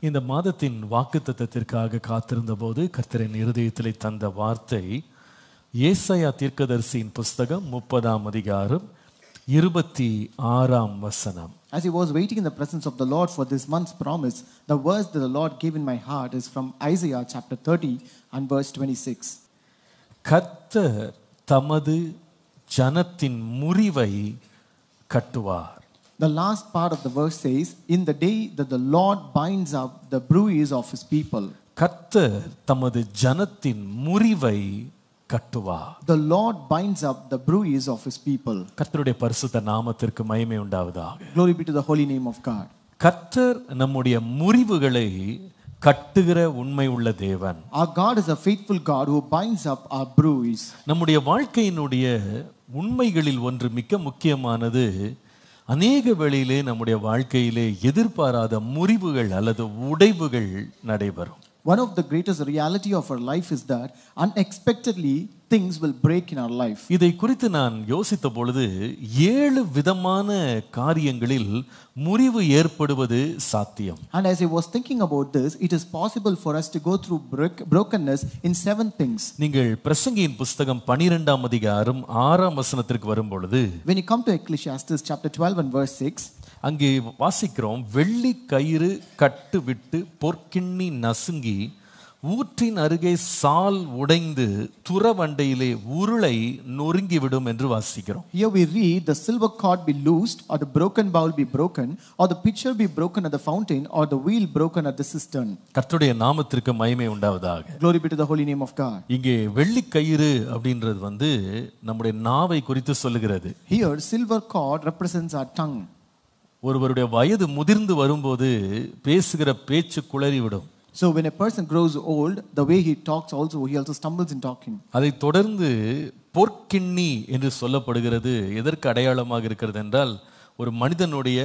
இந்த மாதத்தின் வாக்குத்தத்தத்திற்காக காத்திருந்த போது கர்த்தரின் இருதயத்திலே தந்த வார்த்தை ஏசாயா தீர்க்கதரிசியின் புஸ்தகம் 30ஆம் அதிகாரம் 26ஆம் வசனம். As he was waiting in the presence of the Lord for this month's promise, the verse that the Lord gave in my heart is from Isaiah chapter 30 and verse 26. கர்த்தர் தமது ஜனத்தின் முறிவை கட்டுவார். The last part of the verse says, in the day that the Lord binds up the bruise of his people. கர்த்தர் தமது ஜனத்தின் முறிவை கட்டுவார். The Lord binds up the bruise of his people. கர்த்தருடைய பரிசுத்த நாமத்திற்கு மகிமை உண்டாவதாக. Glory be to the holy name of God. கர்த்தர் நம்முடைய முறிவுகளை கட்டுகிற உண்மை உள்ள தேவன். Our God is a faithful God who binds up our bruise. நம்முடைய வாழ்க்கையினுடைய உண்மைகளில் ஒன்று மிக முக்கியமானது, அநேக வேளையிலே நம்முடைய வாழ்க்கையிலே எதிர்பாராத முறிவுகள் அல்லது உடைவுகள் நடைபெறும். One of the greatest reality of our life is that unexpectedly things will break in our life. இதை குறித்து நான் யோசித்த பொழுது 7 விதமான காரியங்களில் முறிவு ஏற்படுவது சாத்தியம். And as I was thinking about this, it is possible for us to go through brokenness in 7 things. நீங்கள் பிரசங்கியின் புஸ்தகம் 12ஆம் அதிகாரம் 6ஆம் வசனத்திற்கு வரும் பொழுது, When you come to Ecclesiastes chapter 12 and verse 6, அங்கே வாசிக்கிறோம், வெள்ளி கயிறு கட்டு விட்டு பொற்கிண்ணி நசுங்கி ஊற்றின் அருகே சால் உடைந்து துறவண்டையிலே உருளை நொறுங்கிவிடும் என்று வாசிக்கிறோம். Here we read, the silver cord be loosed, or the broken bowl be broken, or the pitcher be broken at the fountain, or the wheel broken at the cistern. கர்த்தருடைய நாமத்திற்கு மகிமை உண்டாவதாக. Glory be to the holy name of God. இங்கே வெள்ளி கயிறு அப்படின்றது நம்முடைய நாவை குறித்து சொல்லுகிறது. Here silver cord represents our tongue. ஒருவருடைய வயது முதிர்ந்து வரும்போது பேசுகிற பேச்சு குளறிவிடும். So when a person grows old, the way he talks also, he also stumbles in talking. அதை தொடர்ந்து பொற்கிண்ணி என்று சொல்லப்படுகிறது. எதற்கு அடையாளமாக இருக்கிறது என்றால், ஒரு மனிதனுடைய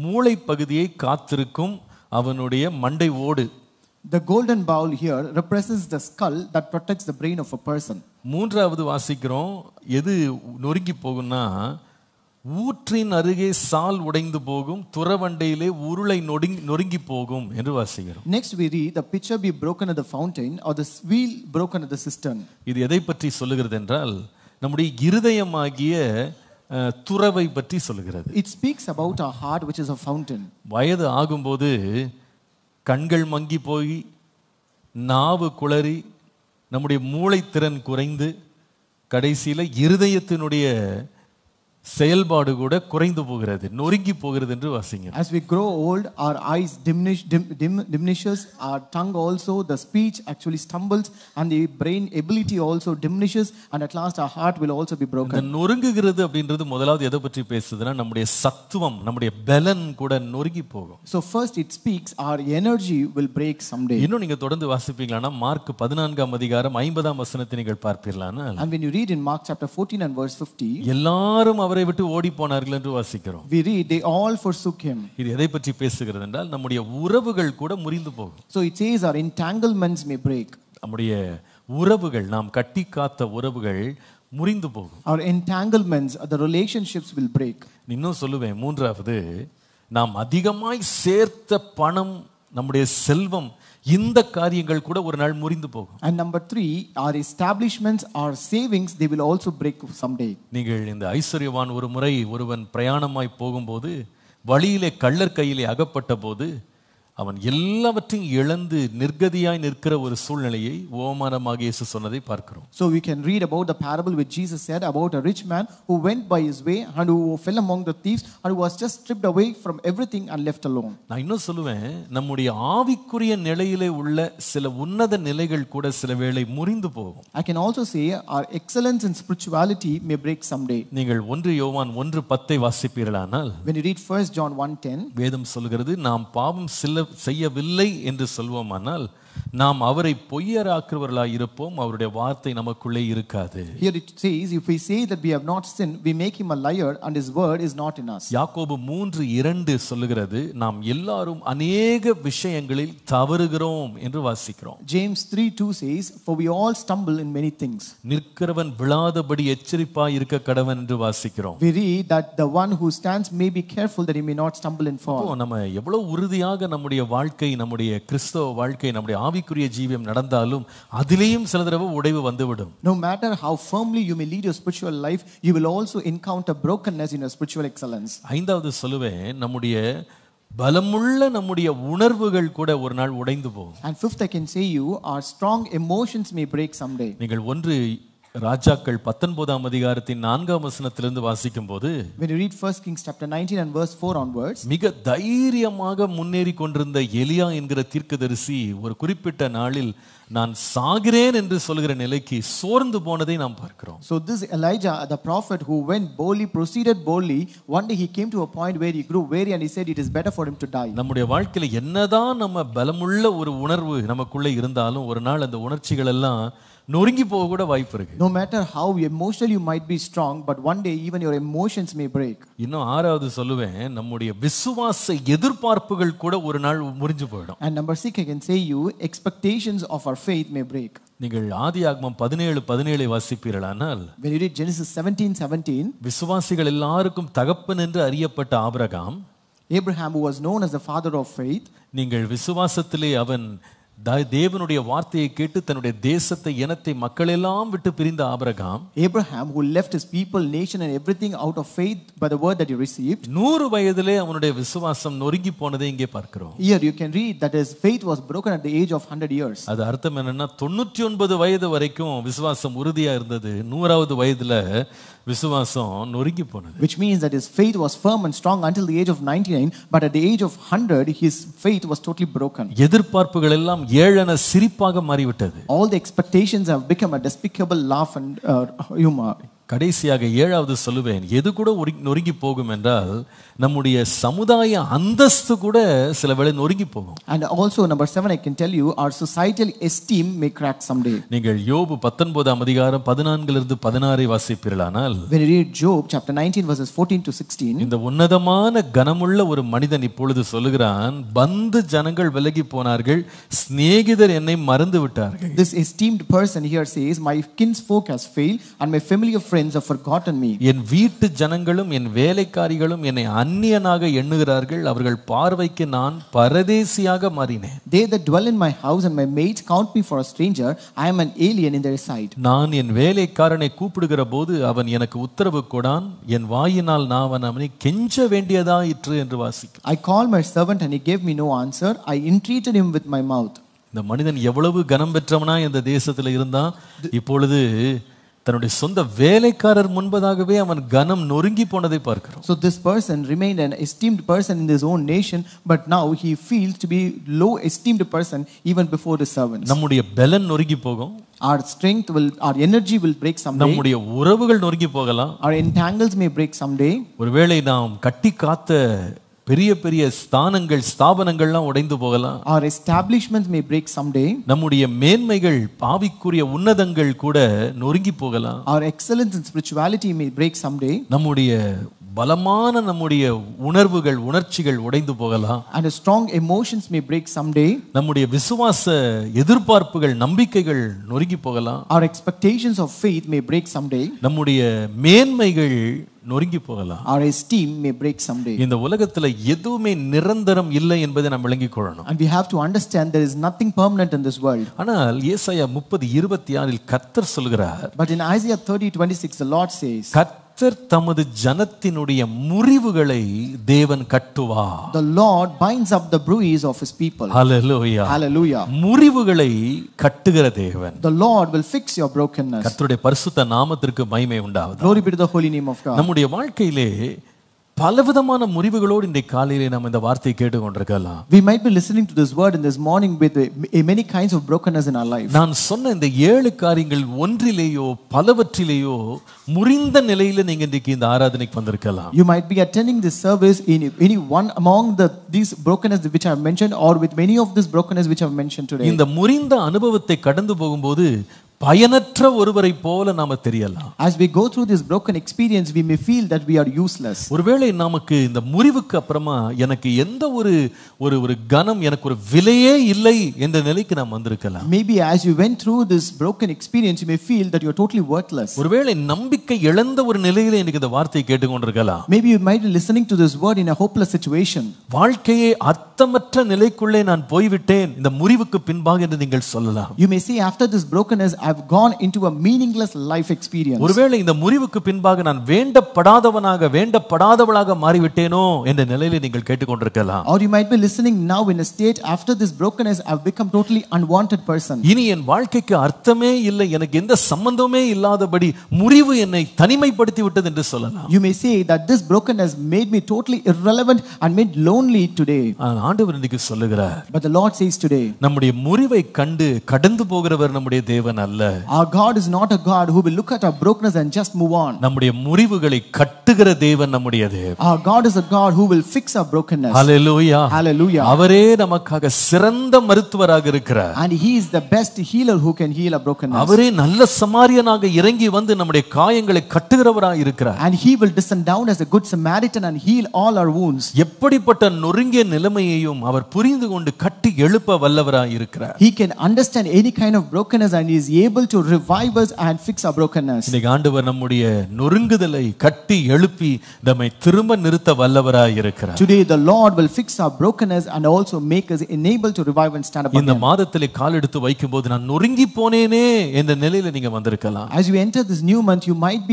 மூளை பகுதியை காத்திருக்கும் அவனுடைய மண்டை ஓடு. The golden bowl here represents the skull that protects the brain of a person. மூன்றாவது வாசிக்கிறோம், எது நொறுங்கி போகும்னா, ஊற்றின் அருகே சால் உடைந்து போகும், துறவண்டையிலே உருளை நொறுங்கி போகும் என்று வாசிக்கிறோம். Next we read, the pitcher be broken at the fountain, or the wheel broken at the cistern. இது எதை பற்றி சொல்லுகிறது என்றால், நம்முடைய இருதயமாகிய துறவை பற்றி சொல்லுகிறது. It speaks about our heart, which is a fountain. வயது ஆகும்போது கண்கள் மங்கி போய் நாவு குளறி நம்முடைய மூளைத்திறன் குறைந்து கடைசியில் இருதயத்தினுடைய செயல்பாடு கூட குறைந்து போகிறது, நொறுங்கி போகிறது என்று வாசிங்க. As we grow old, our eyes diminishes, our tongue also, the speech actually stumbles, and the brain ability also diminishes, and at last our heart will also be broken. இந்த நொறுங்குகிறது அப்படின்றது முதலாவது எதை பற்றி பேசுதுன்னா, நம்முடைய சத்துவம், நம்முடைய பலன் கூட நொறுங்கி போகும். So first it speaks our energy will break someday. இன்னும் நீங்க தொடர்ந்து வாசிப்பீங்களானா மார்க் 14ஆம் அதிகாரம் 50ஆம் வசனத்தை நீங்கள் பார்ப்பீர்களானா, And when you read in Mark chapter 14 and verse 50, எல்லாரும் அவரை விட்டு ஓடி போனார்கள் என்று வாசிக்கிறோம். we read they all forsook him. இது எதை பற்றி பேசுகிறது என்றால், நம்முடைய உறவுகள் கூட முறிந்து போகும். So it says our entanglements may break. நம்முடைய உறவுகள், நாம் கட்டி காத்த உறவுகள் முறிந்து போகும். Our entanglements, the relationships will break. இன்னும் சொல்லுவேன், மூன்றாவது, நாம் அதிகமாய் சேர்த்த பணம், நம்முடைய செல்வம், இந்த காரியங்கள் கூட ஒரு நாள் முறிந்து போகும். And number 3, our establishments, our savings, they will also break someday. நீங்கள் இந்த ஐஸ்வர்யவான் ஒரு முறை ஒருவன் பிரயாணமாய் போகும்போது வழியிலே கள்ளர் கையிலே அகப்பட்ட போது அவன் எல்லாவற்றையும் இழந்து நிர்கதியாய் நிற்கிற ஒரு சூழ்நிலையை ஓமானமாக இயேசு சொன்னதை பார்க்கிறோம். So we can read about the parable which Jesus said about a rich man who went by his way and who fell among the thieves and who was just stripped away from everything and left alone. நான் இன்னும் சொல்லுவேன், நம்முடைய ஆவிக்குரிய நிலையிலே உள்ள சில உன்னத நிலைகள் கூட சில வேளை முறிந்து போகும். I can also say our excellence in spirituality may break someday. நீங்கள் 1 யோவான் 1:10 வாசிப்பீர்களானால், When you read 1 John 1:10, வேதம் சொல்கிறது, நாம் பாவம் செய்யவில்லை என்று சொல்வோமானால் நாம் அவரை பொய்யராக்குறவர்களாய் இருப்போம், அவருடைய வார்த்தை நமக்குள்ளே இருக்காது. Here it says, if we say that we have not sinned, we make him a liar and his word is not in us. யாக்கோபு 3:2 சொல்லுகிறது, நாம் எல்லாரும் அநேக விஷயங்களில் தவறுகிறோம் என்று வாசிக்கிறோம். James 3:2 says, for we all stumble in many things. நிற்கிறவன் விழாதபடி எச்சரிப்பாய் இருக்க கடவன் என்று வாசிக்கிறோம். We read that the one who stands may be careful that he may not stumble and fall. நம்ம எவ்வளவு உறுதியாக நம்முடைய நம்முடைய வாழ்க்கை, நம்முடைய கிறிஸ்தவ வாழ்க்கை, நம்முடைய ஆவிக்குரிய ஜீவியம் நடந்தாலும் அதிலேயும் சில தடவை உடைவு வந்துவிடும். No matter how firmly you may lead your spiritual life, you will also encounter brokenness in your spiritual excellence. ஐந்தாவது சொல்லுவேன், நம்முடைய பலமுள்ள நம்முடைய உணர்வுகள் கூட ஒரு நாள் உடைந்து போகும். And fifth, I can say you, our strong emotions may break someday. நீங்கள் ஒன்று ராஜாக்கள் 19ஆம் அதிகாரத்தின் 4ஆம் வசனத்திலிருந்து வாசிக்கும் போது, When you read 1 Kings chapter 19 and verse 4 onwards, மிக தைரியமாக முன்னேறி கொண்டிருந்த எலியா என்கிற தீர்க்கதரிசி ஒரு குறிப்பிட்ட நாளில் நான் சாகிறேன் என்று சொல்கிற நிலைக்கு சோர்ந்து போனதை நாம் பார்க்கிறோம். So this Elijah, the prophet who went boldly, proceeded boldly, one day he came to a point where he grew weary and he said it is better for him to die. நம்முடைய வாழ்க்கையில என்னதான் நம்ம பலமுள்ள ஒரு உணர்வு நமக்குள்ள இருந்தாலும் ஒரு நாள் அந்த உணர்ச்சிகள் எல்லாம் நொறுங்கி போக கூட வாய்ப்பு இருக்கு. No matter how emotional you might be strong, but one day even your emotions may break. இன்னும் ஆறாவது சொல்லுவேன், நம்முடைய விசுவாச எதிர்பார்ப்புகள் கூட ஒரு நாள் முறிஞ்சு போயிடும். And number 6, I can say you, expectations of our faith may break. நீங்கள் ஆதியாகமம் 17:17 வாசிப்பீர்களானால், When you read Genesis 17:17, விசுவாசிகள் எல்லாருக்கும் தகப்பன் என்று அறியப்பட்ட Abraham, Abraham, who was known as the father of faith, நீங்கள் விசுவாசத்திலே அவன் தேவனுடைய வார்த்தையை கேட்டு தன்னுடைய தேசத்தை, இனத்தை, மக்களெல்லாம் விட்டு பிரிந்த Abraham, Abraham, who left his people, nation and everything out of faith by the word that he received, 100 வயதிலே அவனுடைய விசுவாசம் நொறுங்கி போனதை இங்கே பார்க்கிறோம். here you can read that his faith was broken at the age of 100 years. அது அர்த்தம் என்னன்னா, 99 வயது வரைக்கும் விசுவாசம் உறுதியா இருந்தது, 100வது வயதுல விசுவாசம் நொறுங்கி போனது. Which means that his faith was firm and strong until the age of 99, but at the age of 100 his faith was totally broken. எதிர்பார்ப்புகள் எல்லாம் ஏளன சிரிப்பாக மாறிவிட்டது. All the expectations have become a despicable laugh and humor. கடைசியாக 7வது சொல்லுவேன், எது கூட நொறுங்கி போகும் என்றால் நம்முடைய சமுதாய அந்தஸ்து கூட சில வேளை நொறுங்கி போகும். And also number 7, I can tell you, our societal esteem may crack someday. நீங்கள் யோபு 19ஆம் அதிகாரம் 14 16 வாசிப்பீர்களானால், When you read Job chapter 19 verses 14 to 16, இந்த உன்னதமான கனமுள்ள ஒரு மனிதன் இப்பொழுது சொல்லுகிறான், பந்து ஜனங்கள் விலகி போனார்கள், சிநேகிதர் என்னை மறந்து விட்டார்கள். this esteemed person here says, my kinsfolk has failed and my familiar friends have forgotten me. என் வீட்டு ஜனங்களும் என் வேலைக்காரிகளும் என்னை அந்நியனாக எண்ணுகிறார்கள், அவர்கள் பார்வைக்கு நான் பரதேசியாக மாறினேன். They that dwell in my house and my maids count me for a stranger, I am an alien in their sight. நான் என் வேலைக்காரனை கூப்பிடுகிற போது அவன் எனக்கு உத்தரவு கொடான், என் வாயினால் நான் அவனை கெஞ்ச வேண்டியதாயிற்று என்று வாசிக்கிறேன். I called my servant and he gave me no answer. I entreated him with my mouth. இந்த மனிதன் எவ்வளவு கனம் பெற்றவனா இந்த தேசத்துல இருந்தான், இப்பொழுது தன்னுடைய சொந்த வேலைக்காரர் முன்பதாகவே அவன் கனம் நொறுங்கி போனதை பார்க்கிறோம். So this person remained an esteemed person in his own nation, but now he feels to be low esteemed person even before the servants. நம்முடைய பலன் நொறுங்கி போகும், Our strength will, our energy will break someday. நம்முடைய உறவுகள் நொறுங்கி போகலாம். Our entangles may break someday. ஒருவேளை நாம் கட்டி காத்த பெரிய பெரிய ஸ்தாபனங்கள்லாம் உடைந்து போகலாம். Our establishments may break someday. நம்முடைய மேன்மைகள், ஆவிக்குரிய உன்னதங்கள் கூட நொறுங்கி போகலாம். Our excellence in spirituality may break someday. நம்முடைய பலமான நம்முடைய உணர்வுகள், உணர்ச்சிகள் உடைந்து போகலாம். And strong emotions may break someday. நம்முடைய விசுவாச எதிர்பார்ப்புகள், நம்பிக்கைகள் நொறுங்கி போகலாம். Our expectations of faith may break someday. நம்முடைய மேன்மைகள் நொறுங்கி போகலாம். Our esteem may break someday. இந்த உலகத்துல எதுவுமே நிரந்தரம் இல்லை என்பதை நாம் விளங்கிக் கொள்ளணும். And we have to understand there is nothing permanent in this world. ஆனால் ஏசாயா 30:26 கர்த்தர் சொல்கிறார், But in Isaiah 30:26 the Lord says, கர்த்தர் தமது ஜனத்தினுடைய முறிவுகளை தேவன் கட்டுவார். the Lord binds up the bruise of his people. Hallelujah. Hallelujah. முறிவுகளை கட்டுகிற தேவன். The Lord will fix your brokenness. கர்த்தருடைய பரிசுத்த நாமத்திற்கு மகிமை உண்டாவதாக. Glory be to the holy name of God. நம்முடைய வாழ்க்கையிலே பலவிதமான முறிவுகளோடு இந்த காலையிலே நாம் இந்த வார்த்தையை கேட்டுக்கொண்டிருக்கலாம். We might be listening to this word in this morning with many kinds of brokenness in our life. நான் சொன்ன இந்த 7 காரியங்கள் ஒன்றிலேயோ பலவற்றிலேயோ முறிந்த நிலையில நீங்க இன்றைக்கு இந்த ஆராதனைக்கு வந்திருக்கலாம். You might be attending this service in any one among these brokenness which I have mentioned, or with many of this brokenness which I have mentioned today. இந்த முறிந்த அனுபவத்தை கடந்து போகும்போது பயனற்ற ஒருவரை போல நாம தெரியலாம். As we go through this broken experience, we may feel that we are useless. ஒருவேளை நமக்கு இந்த முறிவுக்கு அப்புறமா எனக்கு எந்த ஒரு கனம், எனக்கு ஒரு விலையே இல்லை என்ற நிலைக்கு நாம் வந்திருக்கலாம். Maybe as you went through this broken experience, you may feel that you are totally worthless. ஒருவேளை நம்பிக்கை இழந்த ஒரு நிலையில எனக்கு இந்த வார்த்தையை கேட்டுக்கொண்டிருக்கலாம். Maybe you might be listening to this word in a hopeless situation. வாழ்க்கையே அர்த்தமற்ற நிலைக்குள்ளே நான் போய்விட்டேன் இந்த முறிவுக்கு பின்பாக என்று நீங்கள் சொல்லலாம். You may say, after this brokenness, I've gone into a meaningless life experience. ஒருவேளை இந்த முறிவுக்கு பின்பாக நான் வேண்டப்படாதவளாக மாறிவிட்டேனோ என்ற நிலையில நீங்கள் கேட்டுக்கொண்டிருக்கலாம். Or you might be listening now in a state, after this brokenness, I've become totally unwanted person. இனி என் வாழ்க்கைக்கு அர்த்தமே இல்லை, எனக்கு எந்த சம்பந்தமே இல்லாதபடி முறிவு என்னை தனிமைப்படுத்தி விட்டது என்று சொல்லலாம். You may say that this brokenness made me totally irrelevant and made lonely today. ஆண்டவர் இன்னைக்கு சொல்லுகிறார், But the Lord says today, நம்முடைய முறிவை கண்டு கடந்து போகிறவர் நம்முடைய தேவன் அல்ல. our God is not a God who will look at our brokenness and just move on. நம்முடைய முறிவுகளை கட்டுகிற தேவன் நம்முடைய தேவன். Our God is a God who will fix our brokenness. Hallelujah. Hallelujah. அவரே நமக்காக சிறந்த மருத்துவராக இருக்கிறார். And he is the best healer who can heal our brokenness. அவரே நல்ல சமாரியனாக இறங்கி வந்து நம்முடைய காயங்களை கட்டுகிறவராக இருக்கிறார். And he will descend down as a good Samaritan and heal all our wounds. எப்படிப்பட்ட நொறுங்கிய நிலைமையையும் அவர் புரிந்து கொண்டு கட்டி எழுப்ப வல்லவராக இருக்கிறார். He can understand any kind of brokenness and he is able to revive us and fix our brokenness. இன்னைக்கு ஆண்டவர் நம்முடைய நொறுங்குதலை கட்டி எழுப்பி நம்மை திரும்ப நிறுத்த வல்லவராய் இருக்கிறார். Today the Lord will fix our brokenness and also make us able to revive and stand up again. இந்த மாதத்திலே கால் எடுத்து வைக்கும்போது நான் நொறுங்கி போனேனே என்ற நிலையில நீங்க வந்திருக்கலாம். As you enter this new month, you might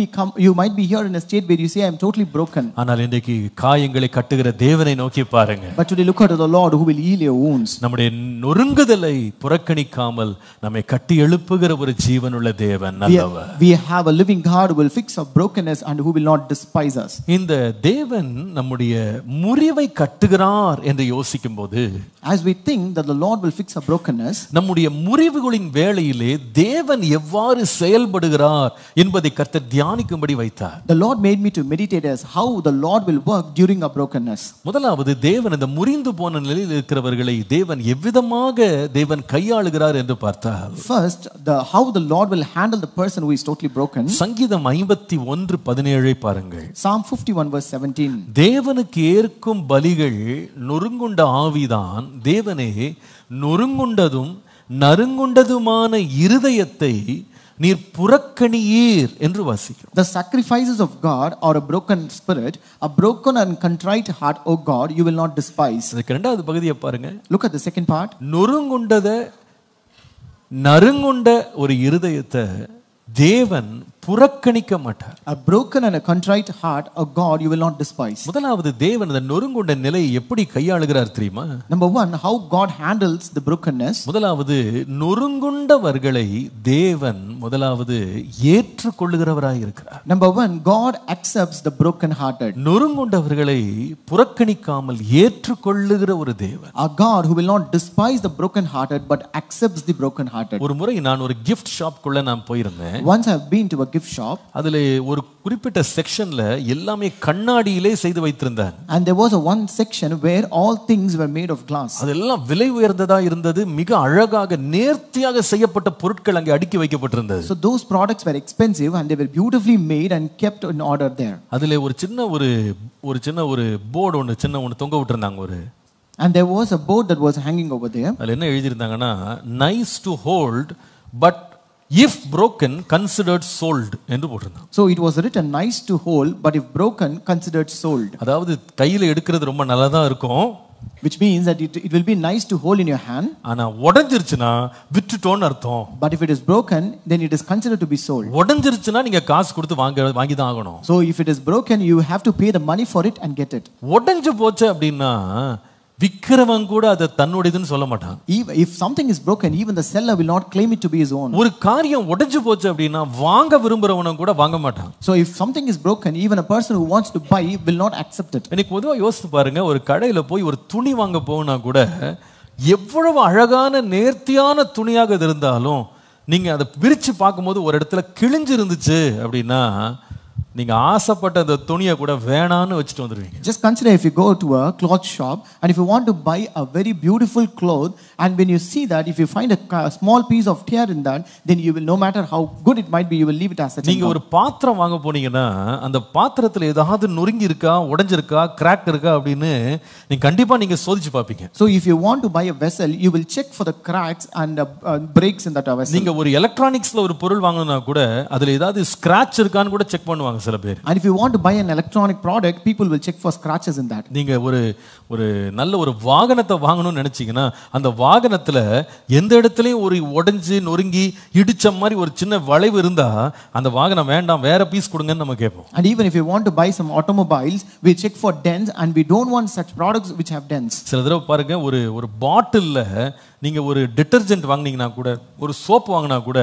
be here in a state where you say, I am totally broken. ஆனால் இன்றைக்கு காயங்களை கட்டுகிற தேவனை நோக்கி பாருங்க. But today look at the Lord who will heal your wounds. நம்முடைய நொறுங்குதலை புறக்கணிக்காமல் நம்மை கட்டி எழுப்புகிற ஒரு ஜீவனுள்ள தேவன் நல்லவர். We have a living God who will fix our brokenness and who will not despise us. இந்த தேவன் நம்முடைய முறிவை கட்டுகிறார் என்று யோசிக்கும்போது, as we think that the Lord will fix our brokenness, நம்முடைய முறிவுகளின் வேளையிலே தேவன் எவ்வாறு செயல்படுகிறார் என்பதை கர்த்தர் தியானிக்கும்படி வைத்தார். The Lord made me to meditate as how the Lord will work during our brokenness. முதலாவது தேவன் இந்த முறிந்து போன நிலையில் இருக்கிறவர்களை தேவன் எவ்விதமாக தேவன் கையாளுகிறார் என்று பார்த்தால், first how the Lord will handle the person who is totally broken. சங்கீதம் 51:17 பாருங்கள். Psalm 51 verse 17. தேவனுக்கு ஏற்கும் பலிகள் நொறுங்குண்ட ஆவிதான், தேவனே நொறுங்குண்டதும் நறுங்குண்டதுமான இருதயத்தை நீர் புறக்கணியீர் என்று வாசிக்கிறோம். The sacrifices of God are a broken spirit, a broken and contrite heart, O God, you will not despise. அதுக்கு இரண்டாவது பகுதியை பாருங்க. Look at the second part. நறுங்குண்ட ஒரு இருதயத்தை தேவன் புறக்கணிக்க மாட்டார். A broken and a contrite heart, O God, you will not despise. முதலாவது தேவன் அந்த நொறுங்குண்ட நிலையை எப்படி கையாளுகிறார் தெரியுமா? Number one, how God handles the brokenness. முதலாவது நொறுங்குண்டவர்களை தேவன் முதலாவது ஏற்றுக்கொள்ளுகிறவராய் இருக்கிறார். Number one, God accepts the broken hearted. நொறுங்குண்டவர்களை புறக்கணிக்காமல் ஏற்றுக்கொள்ளுகிற ஒரு தேவன். A God who will not despise the broken hearted but accepts the broken hearted. ஒரு முறை நான் ஒரு gift shop குள்ள நான் போயிருந்தேன். Once I have been to a gift shop. அதுல ஒரு குறிப்பிட்ட செக்ஷன்ல எல்லாமே கண்ணாடியிலே செய்து வைத்திருந்தார். And there was one section where all things were made of glass. அதெல்லாம் விலை உயர்ந்ததா இருந்தது. மிக அழகாக நேர்த்தியாக செய்யப்பட்ட பொருட்கள் அங்கே அடுக்கி வைக்கப்பட்டிருந்தது. So those products were expensive and they were beautifully made and kept in order there. அதுல ஒரு சின்ன ஒரு போர்டு ஒன்னு தொங்க விட்டிருந்தாங்க ஒரு. And there was a board that was hanging over there. அதுல என்ன எழுதி இருந்தாங்கன்னா, nice to hold but if broken considered sold என்று போட்டிருந்தாங்க. So it was written nice to hold but if broken considered sold. அதாவது கையில எடுக்கிறது ரொம்ப நல்லதா இருக்கும். Which means that it will be nice to hold in your hand. ஆனா உடைஞ்சிருச்சுனா விட்டுட்டோம்னு அர்த்தம். But if it is broken then it is considered to be sold. உடைஞ்சிருச்சுனா நீங்க காசு கொடுத்து வாங்கி தான் ஆகணும். So if it is broken you have to pay the money for it and get it. உடைஞ்சு போச்சு அப்படினா விக்கிறவன் கூட அதை தன்னுடையதுன்னு சொல்ல மாட்டான். If something is broken, even the seller will not claim it to be his own. ஒரு காரியம் உடைஞ்சு போச்சு அப்படினா வாங்க விரும்புறவனும் கூட வாங்க மாட்டான். So if something is broken, even a person who wants to buy will not accept it. எனக்கு பொதுவா யோசிச்சு பாருங்க, ஒரு கடையில போய் ஒரு துணி வாங்க போனா கூட எவ்வளவு அழகான நேர்த்தியான துணியாக இருந்தாலும் நீங்க அதை விரிச்சு பார்க்கும்போது ஒரு இடத்துல கிழிஞ்சு இருந்துச்சு அப்படின்னா நீங்க ஆசைப்பட்ட அந்த துணியை கூட வேணான்னு வச்சுட்டு வந்துருவீங்க. Just consider if you go to a cloth shop and if you want to buy a very beautiful cloth, and when you see that, if you find a small piece of tear in that, then you will, no matter how good it might be, you will leave it as such. நீங்க ஒரு பாத்திரம் வாங்க போனீங்கன்னா அந்த பாத்திரத்துல ஏதாவது நொறுங்கி இருக்கா, உடைஞ்சிருக்கா, கிராக் இருக்கா அப்படின்னு நீங்க கண்டிப்பா நீங்க சோதிச்சு பாப்பீங்க. So if you want to buy a vessel, you will check for the cracks and breaks in that vessel. நீங்க ஒரு எலக்ட்ரானிக்ஸ்ல ஒரு பொருள் வாங்கணும்னா கூட அதுல ஏதாவது ஸ்கிராட்ச் இருக்கான்னு கூட செக் பண்ணுவாங்க சில பேர். And if you want to buy an electronic product, people will check for scratches in that. நீங்க ஒரு நல்ல ஒரு வாகனத்தை வாங்கணும்னு நினைச்சீங்கன்னா அந்த வாகனத்துல எந்த இடத்துலயும் ஒரு உடைஞ்சு நொறுங்கி இடிச்ச மாதிரி ஒரு சின்ன வளைவு இருந்தா அந்த வாகனம் வேண்டாம், வேற பீஸ் கொடுங்கன்னு நம்ம கேட்போம். And even if you want to buy some automobiles, we check for dents and we don't want such products which have dents. சில தடவை பாருங்க, ஒரு பாட்டில்ல நீங்க ஒரு டிட்டர்ஜென்ட் வாங்குனீங்கன்னா கூட, ஒரு சோப் வாங்கினா கூட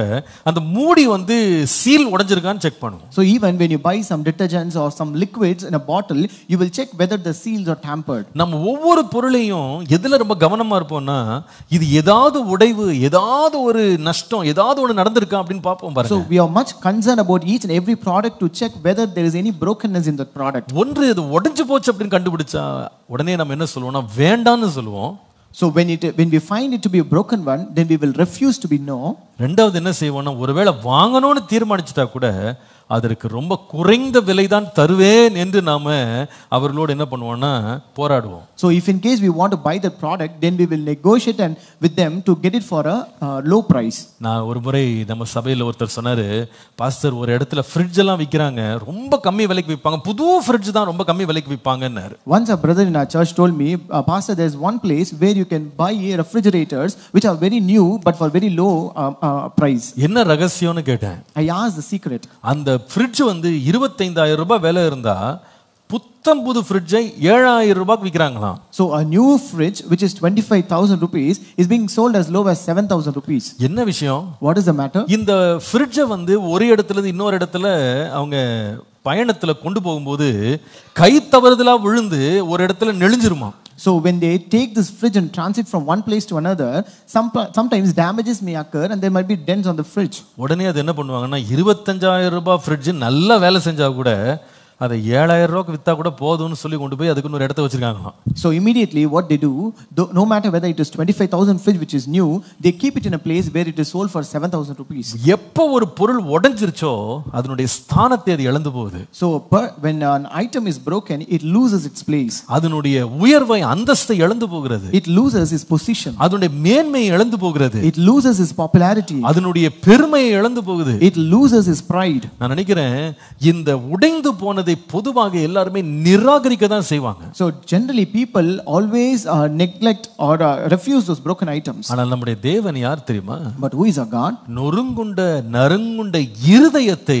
அந்த மூடி வந்து சீல் உடைஞ்சிருக்கான்னு செக் பண்ணுவோம். So even when you buy some detergents or some liquids in a bottle, you will check whether the seals are tampered. நம்ம ஒவ்வொரு பொருளையும் எதுல ரொம்ப கவனமா இருப்போம்னா, இது ஏதாவது உடைவு, ஏதாவது ஒரு நஷ்டம், ஏதாவது ஒன்று நடந்திருக்கா அப்படின்னு பார்ப்போம் பாருங்க. So we are much concerned about each and every product to check whether there is any brokenness in that product. ஒன்று இது உடைஞ்சு போச்சு அப்படின்னு கண்டுபிடிச்சா உடனே நம்ம என்ன சொல்லுவோம்னா வேண்டான்னு சொல்லுவோம். So when we find it to be a broken one, then we will refuse to be no. ரெண்டாவது என்ன செய்வோம்னா, ஒருவேளை வாங்கணும்னு தீர்மானிச்சிட்டா கூட அதற்கு ரொம்ப குறைந்த விலை தான் தருவேன் என்று நாம அவர்களோடு என்ன பண்ணுவோம்னா போராடுவோம். So if in case we want to buy the product, then we will negotiate and with them to get it for a low price. நான் ஒரு முறை நம்ம சபையில் ஒருத்தர் சொன்னாரு, பாஸ்டர் ஒரு இடத்துல ஃப்ரிட்ஜ் எல்லாம் விற்கிறாங்க, ரொம்ப கம்மி விலைக்கு விற்பாங்க, புது ஃப்ரிட்ஜ் தான் ரொம்ப கம்மி விலைக்கு விற்பாங்கன்னாரு. Once a brother in our church told me, Pastor, there is one place where you can buy refrigerators which are very new but for very low price. என்ன ரகசியம்னு கேட்டேன். I asked the secret. அந்த fridge வந்து 25,000 ரூபாய் விலை இருந்தா புத்தம் புது ஃப்ரிட்ஜை 7,000 ரூபாய்க்கு விற்கிறாங்களாம். So a new fridge which is 25,000 rupees is being sold as low as 7,000 rupees. என்ன விஷயம்? What is the matter? இந்த ஃப்ரிட்ஜை வந்து ஒரு இடத்துல இருந்து இன்னொரு இடத்துல அவங்க பயணத்துல கொண்டு போகும்போது கை தவறுதலா விழுந்து ஒரு இடத்துல நெளிஞ்சிருமா. So when they take this fridge and transit from one place to another, sometimes damages may occur and there might be dents on the fridge. உடனே அது என்ன பண்ணுவாங்கன்னா 25,000 ரூபாய் ஃப்ரிட்ஜ் நல்லா வேலை செஞ்சா கூட அதை 7,000 ரூபாய்க்கு வித்தா கூட போதும்னு சொல்லி கொண்டு போய் அதுக்கு ஒரு இடத்த வச்சிருக்காங்களாம். So immediately what they do, no matter whether it is 25,000 fridge which is new, they keep it in a place where it is sold for 7,000 rupees. எப்போ ஒரு பொருள் உடைஞ்சிருச்சோ அதனுடைய ஸ்தானத்தை அது இழந்து போகுது. So when an item is broken, it loses its place. அதனுடைய உயர்வை அந்தஸ்தை இழந்து போகிறது. It loses its position. அதனுடைய மேன்மையை இழந்து போகிறது. It loses its popularity. அதனுடைய பெருமையை இழந்து போகுது. It loses its pride. நான் நினைக்கிறேன் இந்த உடைந்து போனதை பொதுவாக எல்லாரும் நிராகரிக்க தான் செய்வாங்க. So generally people always neglect or refuse those broken items. ஆனால் நம்முடைய தேவன் யார் தெரியுமா? But who is our God? நொறுங்குண்ட நறுங்குண்ட இருதயத்தை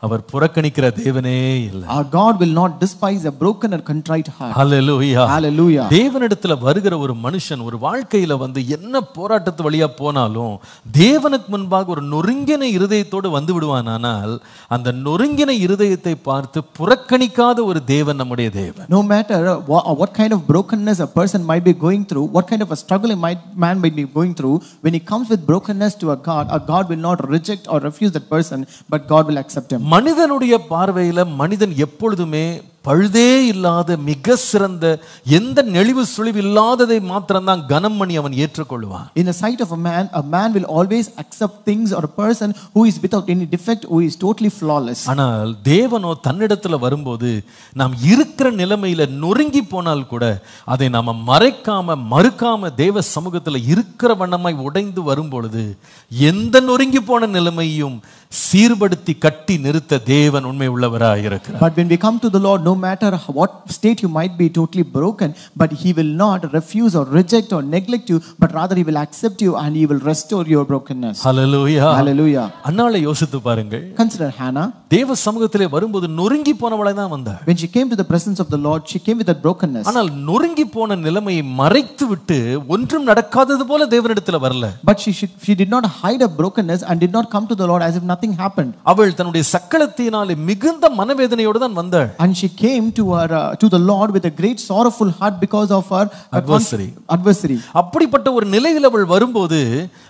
அவர் புறக்கணிக்கிற தேவனே இல்லை. Our God will not despise a broken and contrite heart. Hallelujah. Hallelujah. தேவனிடத்துல வருகிற ஒரு மனுஷன் ஒரு வாழ்க்கையில வந்து என்ன போராட்டத்து வழியா போனாலும் தேவனுக்கு முன்பாக ஒரு நொறுங்கின இருதயத்தோடு வந்து விடுவானால் அந்த நொறுங்கின இருதயத்தை பார்த்து புறக்கணிக்காத ஒரு தேவன் நம்முடைய தேவன். No matter what kind of brokenness a person might be going through, what kind of a struggle man might be going through, when he comes with brokenness to a God will not reject or refuse that person, but God will accept him. மனிதனுடைய பார்வையில மனிதன் எப்பொழுதுமே பழுதே இல்லாத மிக சிறந்த எந்த நெளிவு சுழிவு இல்லாததை மாத்திரம்தான் கனம் பண்ணி அவன் ஏற்றுக்கொள்வான். In the sight of a man will always accept things or a person who is without any defect, who is totally flawless. ஆனால் தேவனோ தன்னிடத்துல வரும்போது நாம் இருக்கிற நிலைமையில நொறுங்கி போனால் கூட அதை நாம மறுக்காம தேவ சமூகத்துல இருக்கிற வண்ணமாய் உடைந்து வரும்பொழுது எந்த நொறுங்கி போன நிலைமையும் சீர்படுத்தி கட்டி நிறுத்த தேவன் உண்மை உள்ளவராய் இருக்கிறார். But when we come to the Lord, no matter what state you might be totally broken, but he will not refuse or reject or neglect you, but rather he will accept you and he will restore your brokenness. Hallelujah. Hallelujah. அன்னாளை யோசித்து பாருங்கள். Consider Hannah. தேவ சமூகத்திலே வரும்போது நொறுங்கி போனவளாய் தான் வந்தாள். When she came to the presence of the Lord, she came with that brokenness. ஆனால் நொறுங்கி போன நிலைமையை மறைத்து விட்டு ஒன்றும் நடக்காதது போல தேவனிடத்துல வரல. But she did not hide her brokenness and did not come to the Lord as if nothing nothing happened. அவள் தன்னுடைய சக்களத்தினாலே மிகுந்த மனவேதனையோடு தான் வந்தாள். And she came to the Lord with a great sorrowful heart because of her adversary. அப்படிப்பட்ட ஒரு நிலையில் அவள் வரும்போது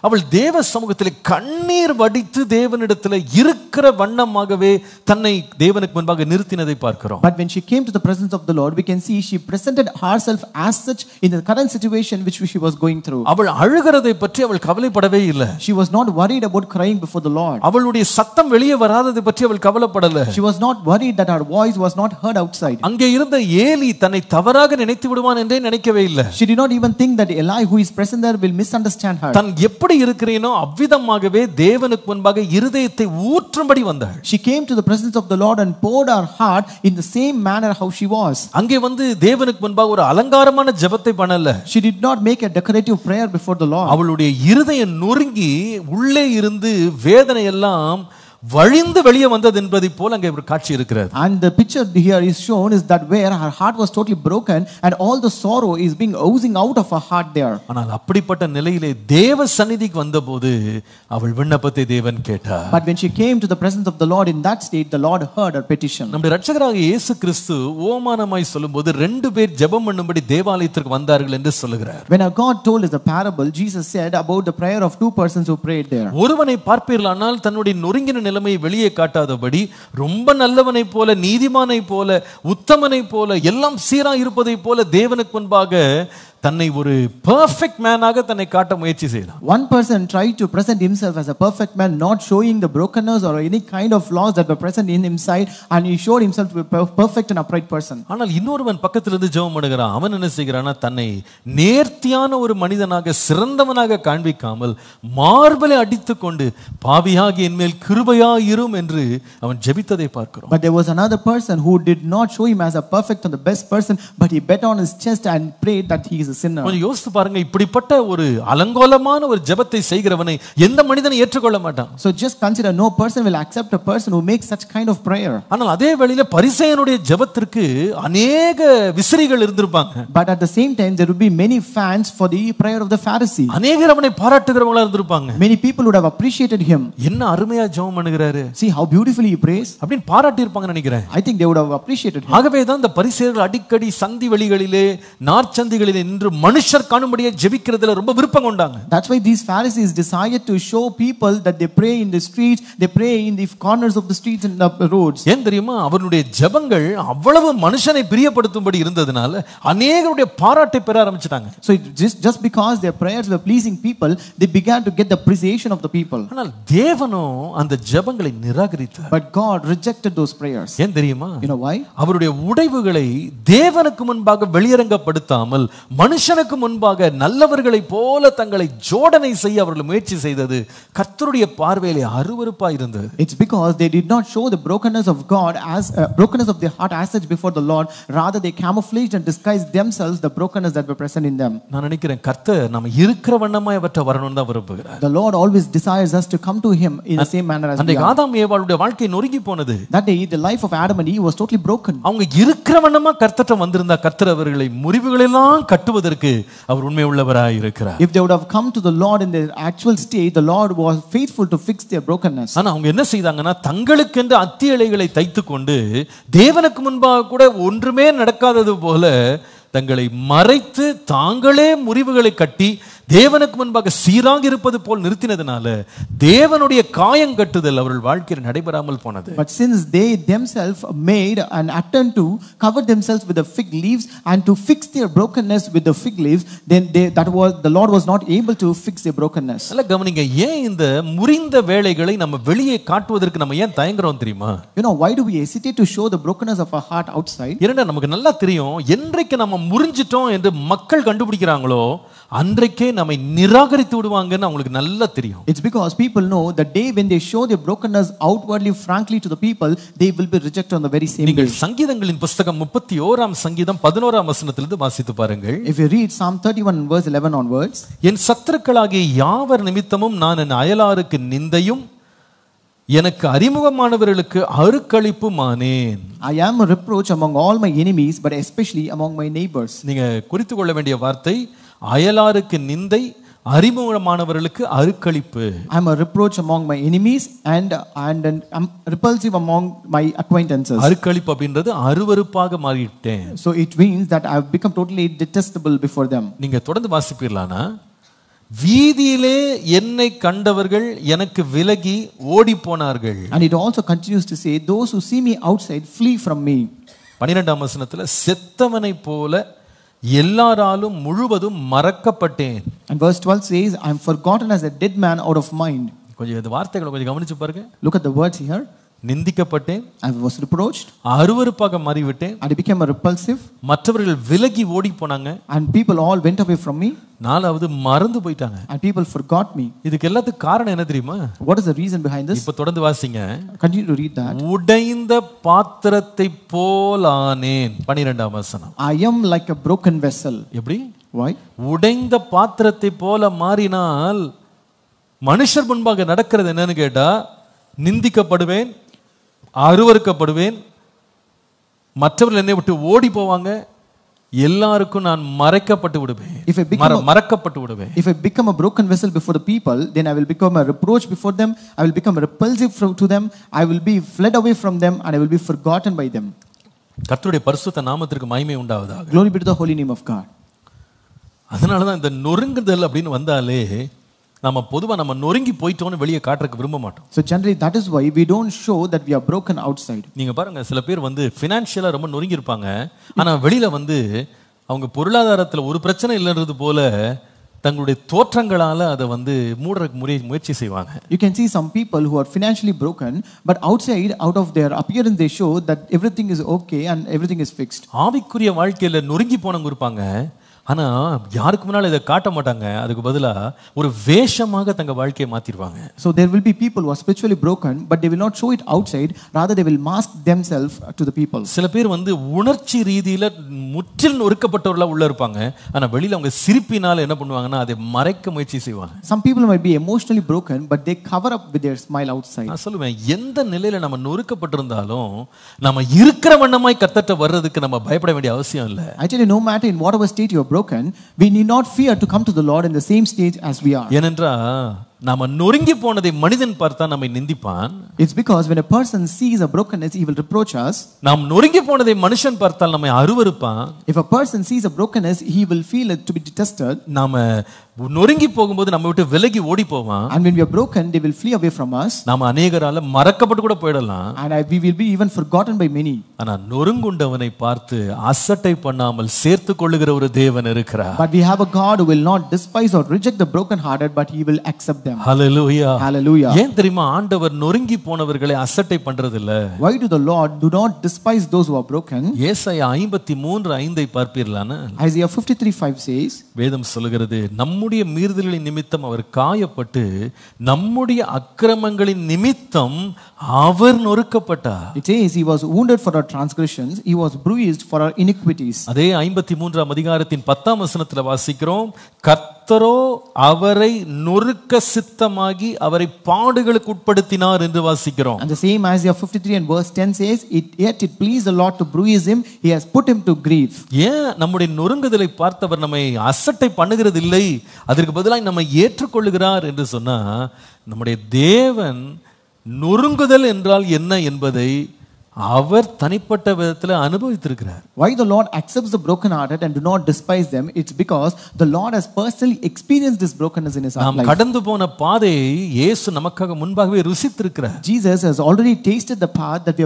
அவள் தேவ சமூகத்திலே கண்ணீர் வடித்து தேவனிடத்தில் இருக்கிற வண்ணமாகவே தன்னை தேவனுக்கு முன்பாக நிறுத்தினதை பார்க்கிறோம். But when she came to the presence of the Lord, we can see she presented herself as such in the current situation which she was going through. அவள் அழுகிறதை பற்றி அவள் கவலைப்படவே இல்லை. She was not worried about crying before the Lord. அவளுடைய சத்தம் வெளியே வராததை பற்றி அவள் கவலைப்படல. She was not worried that her voice was not heard outside. அங்கே இருந்த ஏலி தன்னை தவறாக நினைத்து விடுவான் என்றே நினைக்கவே இல்லை. She did not even think that Eli who is present there will misunderstand her. தான் எப்படி இருக்கிறேனோ அவ்விதமாகவே தேவனுக்கு முன்பாக இருதயத்தை ஊற்றும்படி வந்தாள். She came to the presence of the Lord and poured her heart in the same manner how she was. அங்கே வந்து தேவனுக்கு முன்பாக ஒரு அலங்காரமான ஜெபத்தை பண்ணல. She did not make a decorative prayer before the Lord. அவளுடைய இருதயம் நொறுங்கி உள்ளே இருந்து வேதனை எல்லாம் வழிந்து வெளியே வந்தது என்பதை போல அங்கே ஒரு காட்சி இருக்கிறது. And the picture here is shown is that where her heart was totally broken and all the sorrow is being oozing out of her heart there. ஆனால் அப்படிப்பட்ட நிலையிலே தேவ சந்நிதிக்கு வந்தபோது அவள் விண்ணப்பத்தை தேவன் கேட்டார். But when she came to the presence of the Lord in that state, the Lord heard her petition. நம்முடைய இரட்சகராகிய இயேசு கிறிஸ்து ஓமானமாய் சொல்லும்போது ரெண்டு பேர் ஜெபம் பண்ணும்படி தேவாலயத்திற்கு வந்தார்கள் என்று சொல்லுகிறார். When our God told us the parable, Jesus said about the prayer of two persons who prayed there. ஒருவனை பார்ப்பீர்களானால் தன்னுடைய நொறுங்கின நிலைமையை வெளியே காட்டாதபடி ரொம்ப நல்லவனை போல நீதிமானை போல உத்தமனை போல எல்லாம் சீரா இருப்பதை போல தேவனுக்கு முன்பாக தன்னை ஒரு பெர்ஃபெக்ட் மேனாக தன்னை காட்ட முயற்சி செய்தான். One person tried to present himself as a perfect man, not showing the brokenness or any kind of flaws that were present in inside, and he showed himself to be a perfect and upright person. ஆனால் இன்னொருவன் பக்கத்துல இருந்து ஜெபம் பண்ணுகிறான். அவன் என்ன செய்கிறானா, தன்னை நேர்த்தியான ஒரு மனிதனாக சிறந்தவனாக காண்பிக்காமல் மார்பலை அடித்துக்கொண்டு பாவியாகி என்மேல் கிருபையாயிரும் என்று அவன் ஜெபித்ததை பார்க்கிறோம். But there was another person who did not show him as a perfect and the best person, but he bet on his chest and prayed that he is a sinner. கொஞ்சம் யோசித்து பாருங்க, இப்படிப்பட்ட ஒரு அலங்கோலமான ஒரு ஜெபத்தை செய்கிறவனை எந்த மனிதனும் ஏற்றுக்கொள்ள மாட்டான். So just consider, no person will accept a person who makes such kind of prayer. ஆனால் அதே வேளையில பரிசேயனுடைய ஜெபத்திற்கு अनेक விசிறிகள் இருந்திருப்பாங்க. But at the same time there would be many fans for the prayer of the Pharisee. अनेகர் அவனை பாராட்டுகிறவங்களா இருந்திருப்பாங்க. Many people would have appreciated him. என்ன அருமையா ஜெபம் பண்ணுகிறாரு, See how beautifully he prays. அப்படிን பாராட்டி இருப்பாங்கன்னு நினைக்கிறேன். I think they would have appreciated him. ஆகவே தான் இந்த பரிசேயர்கள் அடிக்கடி சந்தி வெளிகளிலே நார்ச்சந்திகளிலே நின்று மனுஷர் காணும்படியே ஜெபிக்கிறதுல ரொம்ப விருப்பம் கொண்டாங்க. That's why these Pharisees desired to show people that they pray in the streets, they pray in the corners of the streets and the roads. ஏன் தெரியுமா, அவருடைய ஜெபங்கள் அவ்வளவு மனுஷனை பிரியப்படுத்தும்படி இருந்ததனால अनेகருடைய பாராட்டை பெற ஆரம்பிச்சிட்டாங்க. So just because their prayers were pleasing people, they began to get the appreciation of the people. ஆனால் தேவனோ அந்த ஜெபங்களை நிராகரித்தார். But God rejected those prayers. ஏன் தெரியுமா, You know why? அவருடைய உடைவுகளை தேவனுக்கு முன்பாக வெளியரங்கப்படுத்தாமல் மனுஷனுக்கு முன்பாக நல்லவர்களை போல தங்களை ஜோடனை செய்ய அவர்கள் முயற்சி செய்தது கர்த்தருடைய பார்வையிலே அருவருப்பா இருந்தது. It's because they did not show the brokenness of God as brokenness of their heart as such before the Lord, rather they camouflaged and disguised themselves the brokenness that were present in them. நான் நினைக்கிறேன் கர்த்தர் நம்ம இருக்கிற வண்ணமாய் அவற்றை வரணும்னு தான் விரும்புகிறார். The Lord always desires us to come to him in the same manner as we அன்றைக்கு are. ஆதாம் ஏவாளுடைய வாழ்க்கை நொறுங்கி போனது. That day the life of Adam and Eve was totally broken. அவங்க இருக்கிற வண்ணமா கர்த்தர்ட்ட வந்திருந்தா கர்த்தர் அவர்களை முறிவுகளெல்லாம் கட்டுவதற்கு அவர் உண்மை உள்ளவராய் இருக்கிறார். If they would have come to the Lord in their actual state, the Lord was faithful to fix their brokenness. ஆனா அவங்க என்ன செய்தாங்கன்னா, தங்களுக்கென்று அத்தி இலைகளை தைத்துக்கொண்டு தேவனுக்கு முன்பாக கூட ஒன்றுமே நடக்காதது போல தங்களை மறைத்து தாங்களே முறிவுகளை கட்டி தேவனுக்கு முன்பாக சீராக இருப்பது போல் நிறுத்தினதனால தேவனுடைய காயம் கட்டுதல் அவர்கள் வாழ்க்கையில் நடைபெறாமல் போனது. But since they themselves made an attempt to cover themselves with the fig leaves and to fix their brokenness with the fig leaves, then the Lord was not able to fix their brokenness. நல்ல கவனிங்க, ஏன் இந்த முறிந்த வேளைகளை நம்ம வெளியே காட்டுவதற்கு நம்ம ஏன் தயங்குறோம் தெரியுமா? You know, why do we hesitate to show the brokenness of our heart outside? ஏன்னா நமக்கு நல்லா தெரியும், என்றைக்கு நம்ம முறிஞ்சிட்டோம் என்று மக்கள் கண்டுபிடிக்கிறாங்களோ அன்றைக்கே நம்மை நிராகரித்து விடுவாங்கன்னு அவங்களுக்கு நல்லா தெரியும். It's because people know the day when they show their brokenness outwardly frankly to the people, they will be rejected on the very same day. நீங்கள் சங்கீதங்களின் புத்தகம் 31ஆம் சங்கீதம் 11ஆம் வசனத்திலிருந்து வாசித்து பாருங்கள். If you read Psalm 31 verse 11 onwards, என் சத்துருக்களாகிய யாவர் நிமித்தமும் நான் என் அயலாருக்கு நிந்தையும் எனக்கு அறிமுகமானவர்களுக்கு அருக்களிப்புமானேன். I am a reproach among all my enemies, but especially among my neighbors. நீங்க குறித்து கொள்ள வேண்டிய வார்த்தை, அயலாருக்கு நிந்தை அறிமுகமானவர்களுக்கு அருக்களிப்பு. I'm a reproach among my enemies and I'm repulsive among my acquaintances. அருக்களிப்பு அப்படின்றது அருவருப்பாக மாறிட்டேன். So it means that I've become totally detestable before them. நீங்க தொடர்ந்து வாசிப்பீர்களானா, வீதியிலே என்னை கண்டவர்கள் எனக்கு விலகி ஓடி போனார்கள். And it also continues to say, those who see me outside flee from me. 12ஆம் வசனத்துல செத்தவனை போல எல்லாராலும் முழுவதும் மறக்கப்பட்டேன். And verse 12 says, I am forgotten as a dead man out of mind. கொஞ்சம் இந்த வார்த்தைகளை கொஞ்சம் கவனிச்சு பாருங்க. Look at the words here. நிந்திக்கப்பட்டேன், I was reproached, அருவருப்பாக மாறிவிட்டேன், and I became a repulsive, மற்றவர்கள் விலகி ஓடி போனாங்க, and people all went away from me, நாலாவது மறந்து போயிட்டாங்க, and people forgot me. இதுக்கு எல்லாத்துக்கும் காரணம் என்ன தெரியுமா? What is the reason behind this? இப்ப தொடர்ந்து வாசிங்க. Continue to read that. உடைந்த பாத்திரத்தை போலானேன். 12ஆம் வசனம். I am like a broken vessel. எப்படி? Why? உடைந்த பாத்திரத்தை போல மாறினால் மனுஷர் முன்பாக நடக்கிறது என்னன்னு கேட்டா, நிந்திக்கப்படுவேன், அருவருக்கப்படுவேன், மற்றவர்கள் என்னை விட்டு ஓடி போவாங்க, எல்லாருக்கும் நான் மறைக்கப்பட்டு விடுவேன், மறக்கப்பட்டு விடுவேன். If I become a broken vessel before the people, then I will become a reproach before them, I will become repulsive to them, I will be fled away from them, and I will be forgotten by them. கர்த்தருடைய பரிசுத்த நாமத்திற்கு மகிமை உண்டாவதாக. Glory be to the holy name of God. அதனால தான் இந்த நொறுங்குதல் அப்படின்னு வந்தாலே நம்ம பொதுவா நம்ம நொறுங்கி போயிட்டோம்னு வெளியே காட்டுறதுக்கு விரும்ப மாட்டோம். So generally that is why we don't show that we are broken outside. நீங்க பாருங்க, சில பேர் வந்து ஃபினான்ஷியலா ரொம்ப நொறுங்கி இருப்பாங்க, ஆனா வெளியில வந்து அவங்க பொருளாதாரத்துல ஒரு பிரச்சனை இல்லைன்றது போல தங்களுடைய தோற்றங்களால அதை வந்து மூடறதுக்கு முயற்சி செய்வாங்க. You can see some people who are financially broken, but outside, out of their appearance, they show that everything is okay and everything is fixed. ஆவிக்குரிய வாழ்க்கையில நொறுங்கி போனவங்க இருப்பாங்க, ஆனா யாருக்கு முன்னால இதை காட்ட மாட்டாங்க, அதுக்கு பதிலா ஒரு வேஷமாக தங்க வாழ்க்கையை மாத்திடுவாங்க. So there will be people who are spiritually broken, but they will not show it outside, rather they will mask themselves to the people. சில பேர் வந்து உணர்ச்சி ரீதியில முற்றிலும் நொறுக்கப்பட்டவர்களா உள்ள இருப்பாங்க, ஆனா வெளியில அவங்க சிரிப்பினால என்ன பண்ணுவாங்கன்னா அதை மறைக்க முயற்சி செய்வாங்க. Some people might be emotionally broken, but they cover up with their smile outside. நான் சொல்லுவேன், எந்த நிலையில நம்ம நொறுக்கப்பட்டிருந்தாலும் நம்ம இருக்கிற வண்ணமாய் கர்த்தர்ட்ட வர்றதுக்கு நம்ம பயப்பட வேண்டிய அவசியம் இல்லை. I tell you, no matter in whatever state you are broken, we need not fear to come to the Lord in the same stage as we are. ஏனென்றா நாம நொறுங்கி போனதை மனிதன் பார்த்தா நம்மை நிந்திப்பான். It's because when a person sees a brokenness, he will reproach us. நாம் நொறுங்கி போனதை மனுஷன் பார்த்தால் நம்மை அருவருப்பான். If a person sees a brokenness, he will feel it to be detested. நாம நொறுங்கி போகும்போது நம்ம விட்டு விலகி ஓடி போவான். And when we are broken, they will flee away from us. நாம அநேகரால மறக்கப்பட்டு கூட போயிடலாம். And we will be even forgotten by many. ஆனா நொறுங்குண்டவனை பார்த்து அசட்டை பண்ணாமல் சேர்த்துக் கொள்ளுகிற ஒரு தேவன் இருக்கிறார். But we have a God who will not despise or reject the broken-hearted, but he will accept them. Hallelujah. Hallelujah. ஏன் தெரியுமா ஆண்டவர் நொறுங்கி போனவர்களை அசட்டை பண்றது இல்ல? Why do the Lord do not despise those who are broken? ஏசாயா 53:5 பார்ப்பீர்களானா? Isaiah 53:5 says, வேதம் சொல்கிறது, நம்முடைய மீறுதல்களின் நிமித்தம் அவர் காயப்பட்டு நம்முடைய அக்கிரமங்களின் நிமித்தம் அவர் நொறுக்கப்பட்டார். It says he was wounded for our transgressions, he was bruised for our iniquities. அதே 53ஆம் அதிகாரத்தின் 10ஆம் வசனத்துல வாசிக்கிறோம், கர்த்தரோ அவரை நொறுக்க சித்தமாகி அவரை பாடுகளுக்கு உட்படுத்தினார் என்று வாசிக்கிறோம். And the same Isaiah 53 and verse 10 says, yet it pleased the Lord to bruise him, he has put him to grief. ஏன் நம்முடைய நொறுங்குதலை பார்த்தவர் நம்மை அசட்டை பண்ணுகிறது இல்லை, அதற்கு பதிலாக நம்மை ஏற்றுக்கொள்ளுகிறார் என்று சொன்னா, நம்முடைய தேவன் நொறுங்குதல் என்றால் என்ன என்பதை அவர் தனிப்பட்ட விதத்தில் அனுபவித்திருக்கிறார். Why the Lord accepts the broken-hearted and do not despise them? It's because the Lord has personally experienced this brokenness in his life. நாம் கடந்து போன பாதையை இயேசு நமக்காக முன்பாகவே ருசித்திருக்கிறார். Jesus has already tasted the path that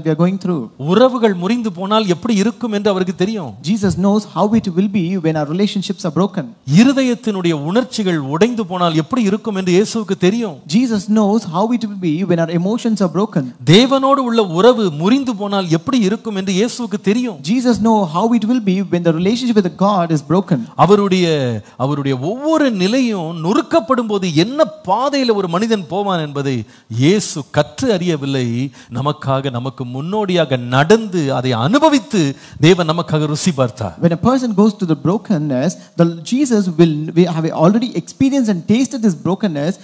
we are going through. உறவுகள் முறிந்து போனால் எப்படி இருக்கும் என்று அவருக்கு தெரியும். Jesus knows how it will be when our relationships are broken. இருதயத்தினுடைய உணர்ச்சிகள் உடைந்து போனால் எப்படி இருக்கும் என்று இயேசுவுக்கு தெரியும். Jesus knows how it will be when our emotions are broken. தேவனோடு உள்ள உறவு முறிந்து போனால் எப்படி இருக்கும் என்று இயேசுவுக்கு தெரியும். Jesus knows how it will be when the relationship with God is broken. அவருடைய ஒவ்வொரு நிலையும் நொறுக்கப்படும் போது என்ன பாதையில ஒரு மனிதன் போவான் என்பதை இயேசு கற்று அறியவில்லை. நமக்கு முன்னோடியாக நடந்து அதை அனுபவித்து தேவன் நமக்காக ருசி பார்த்தார். When a person goes to the brokenness, Jesus will have already experienced and tasted this brokenness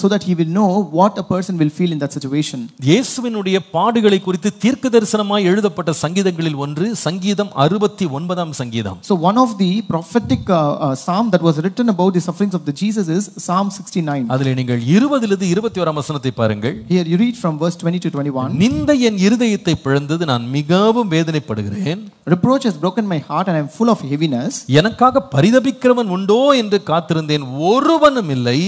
so that he will know what a person will feel in that situation. இயேசுவினுடைய பாடுகளை குறித்து தீர்க்க தரிசனமாய் எழுதப்பட்ட சங்கீதங்களில் ஒன்று சங்கீதம் 69 சங்கீதம். So one of the prophetic psalm that was written about the sufferings of the Jesus is Psalm 69. அதிலே நீங்கள் 20 லிருந்து 21 வசனத்தை பாருங்கள். Here you read from verse 20 to 21. நிந்தை என் இருதயத்தை பிளந்தது, நான் மிகவும் வேதனைப்படுகிறேன். Reproach has broken my heart and I am full of heaviness. எனக்காக பரிதபிக்கிறவன் உண்டோ என்று காத்திருந்தேன், ஒருவனும் இல்லை.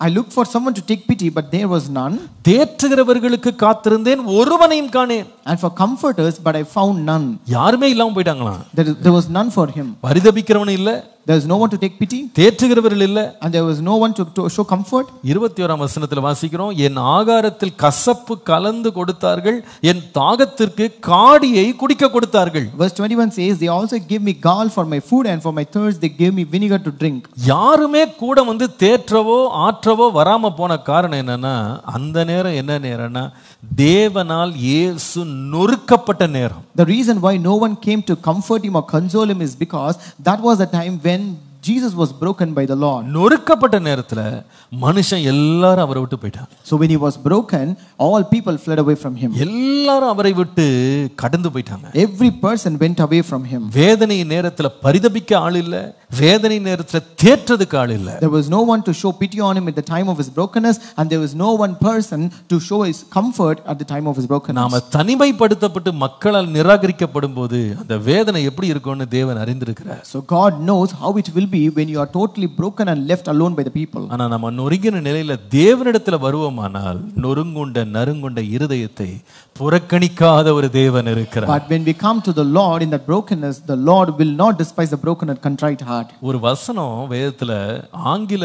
I looked for someone to take pity, but there was none. தேற்றுகிறவர்களுக்கு காத்திருந்தேன், ஒருவனையும் காணேன். And for comforters, but I found none. யாருமே இல்லாம போயிட்டாங்களாம். There was none for him. பரிதபிக்கிறவன் இல்ல, There is no one to take pity, தேற்றுகிறவர்கள் இல்ல, and there was no one to show comfort. 21 வசனத்தில் வாசிக்கிறோம், என் ஆகாரத்தில் கசப்பு கலந்து கொடுத்தார்கள், என் தாகத்திற்கு காடியை குடிக்க கொடுத்தார்கள். Verse 21 says, they also gave me gall for my food, and for my thirst they gave me vinegar to drink. யாருமே கூட வந்து தேற்றவோ ஆற்றவோ வராம போன காரணம் என்னன்னா, அந்த நேரம் என்ன நேரம்னா தேவனால் இயேசு நொறுக்கப்பட்ட நேரம். The reason why no one came to comfort him or console him is because that was the time when Jesus was broken by the Lord. நொறுக்கப்பட்ட நேரத்துல மனுஷன் எல்லாரும் அவரை விட்டு போயிட்டாங்க. So when he was broken, all people fled away from him. எல்லாரும் அவரை விட்டு கடந்து போயிட்டாங்க. Every person went away from him. வேதனை நேரத்துல பரிதபிக்க ஆள் இல்ல, வேதனை நேரத்துல தேற்றதுக்கு ஆள் இல்ல. There was no one to show pity on him at the time of his brokenness, and there was no one person to show his comfort at the time of his brokenness. நாம தனிமைப்படுத்தப்பட்டு மக்களால் நிராகரிக்கப்படும் போது அந்த வேதனை எப்படி இருக்கும்னு தேவன் அறிந்திருக்கிறார். So God knows how it will be when you are totally broken and left alone by the people. ஆனா நம்ம நொறுங்கின நிலையில தேவனிடத்துல வருவோமானால் நொறுங்குண்ட நறுங்குண்ட இருதயத்தை புறக்கணிக்காத ஒரு தேவன் இருக்கிறார். But when we come to the Lord in that brokenness, the Lord will not despise the broken and contrite heart. ஒரு வசனம் வேதத்துல ஆங்கில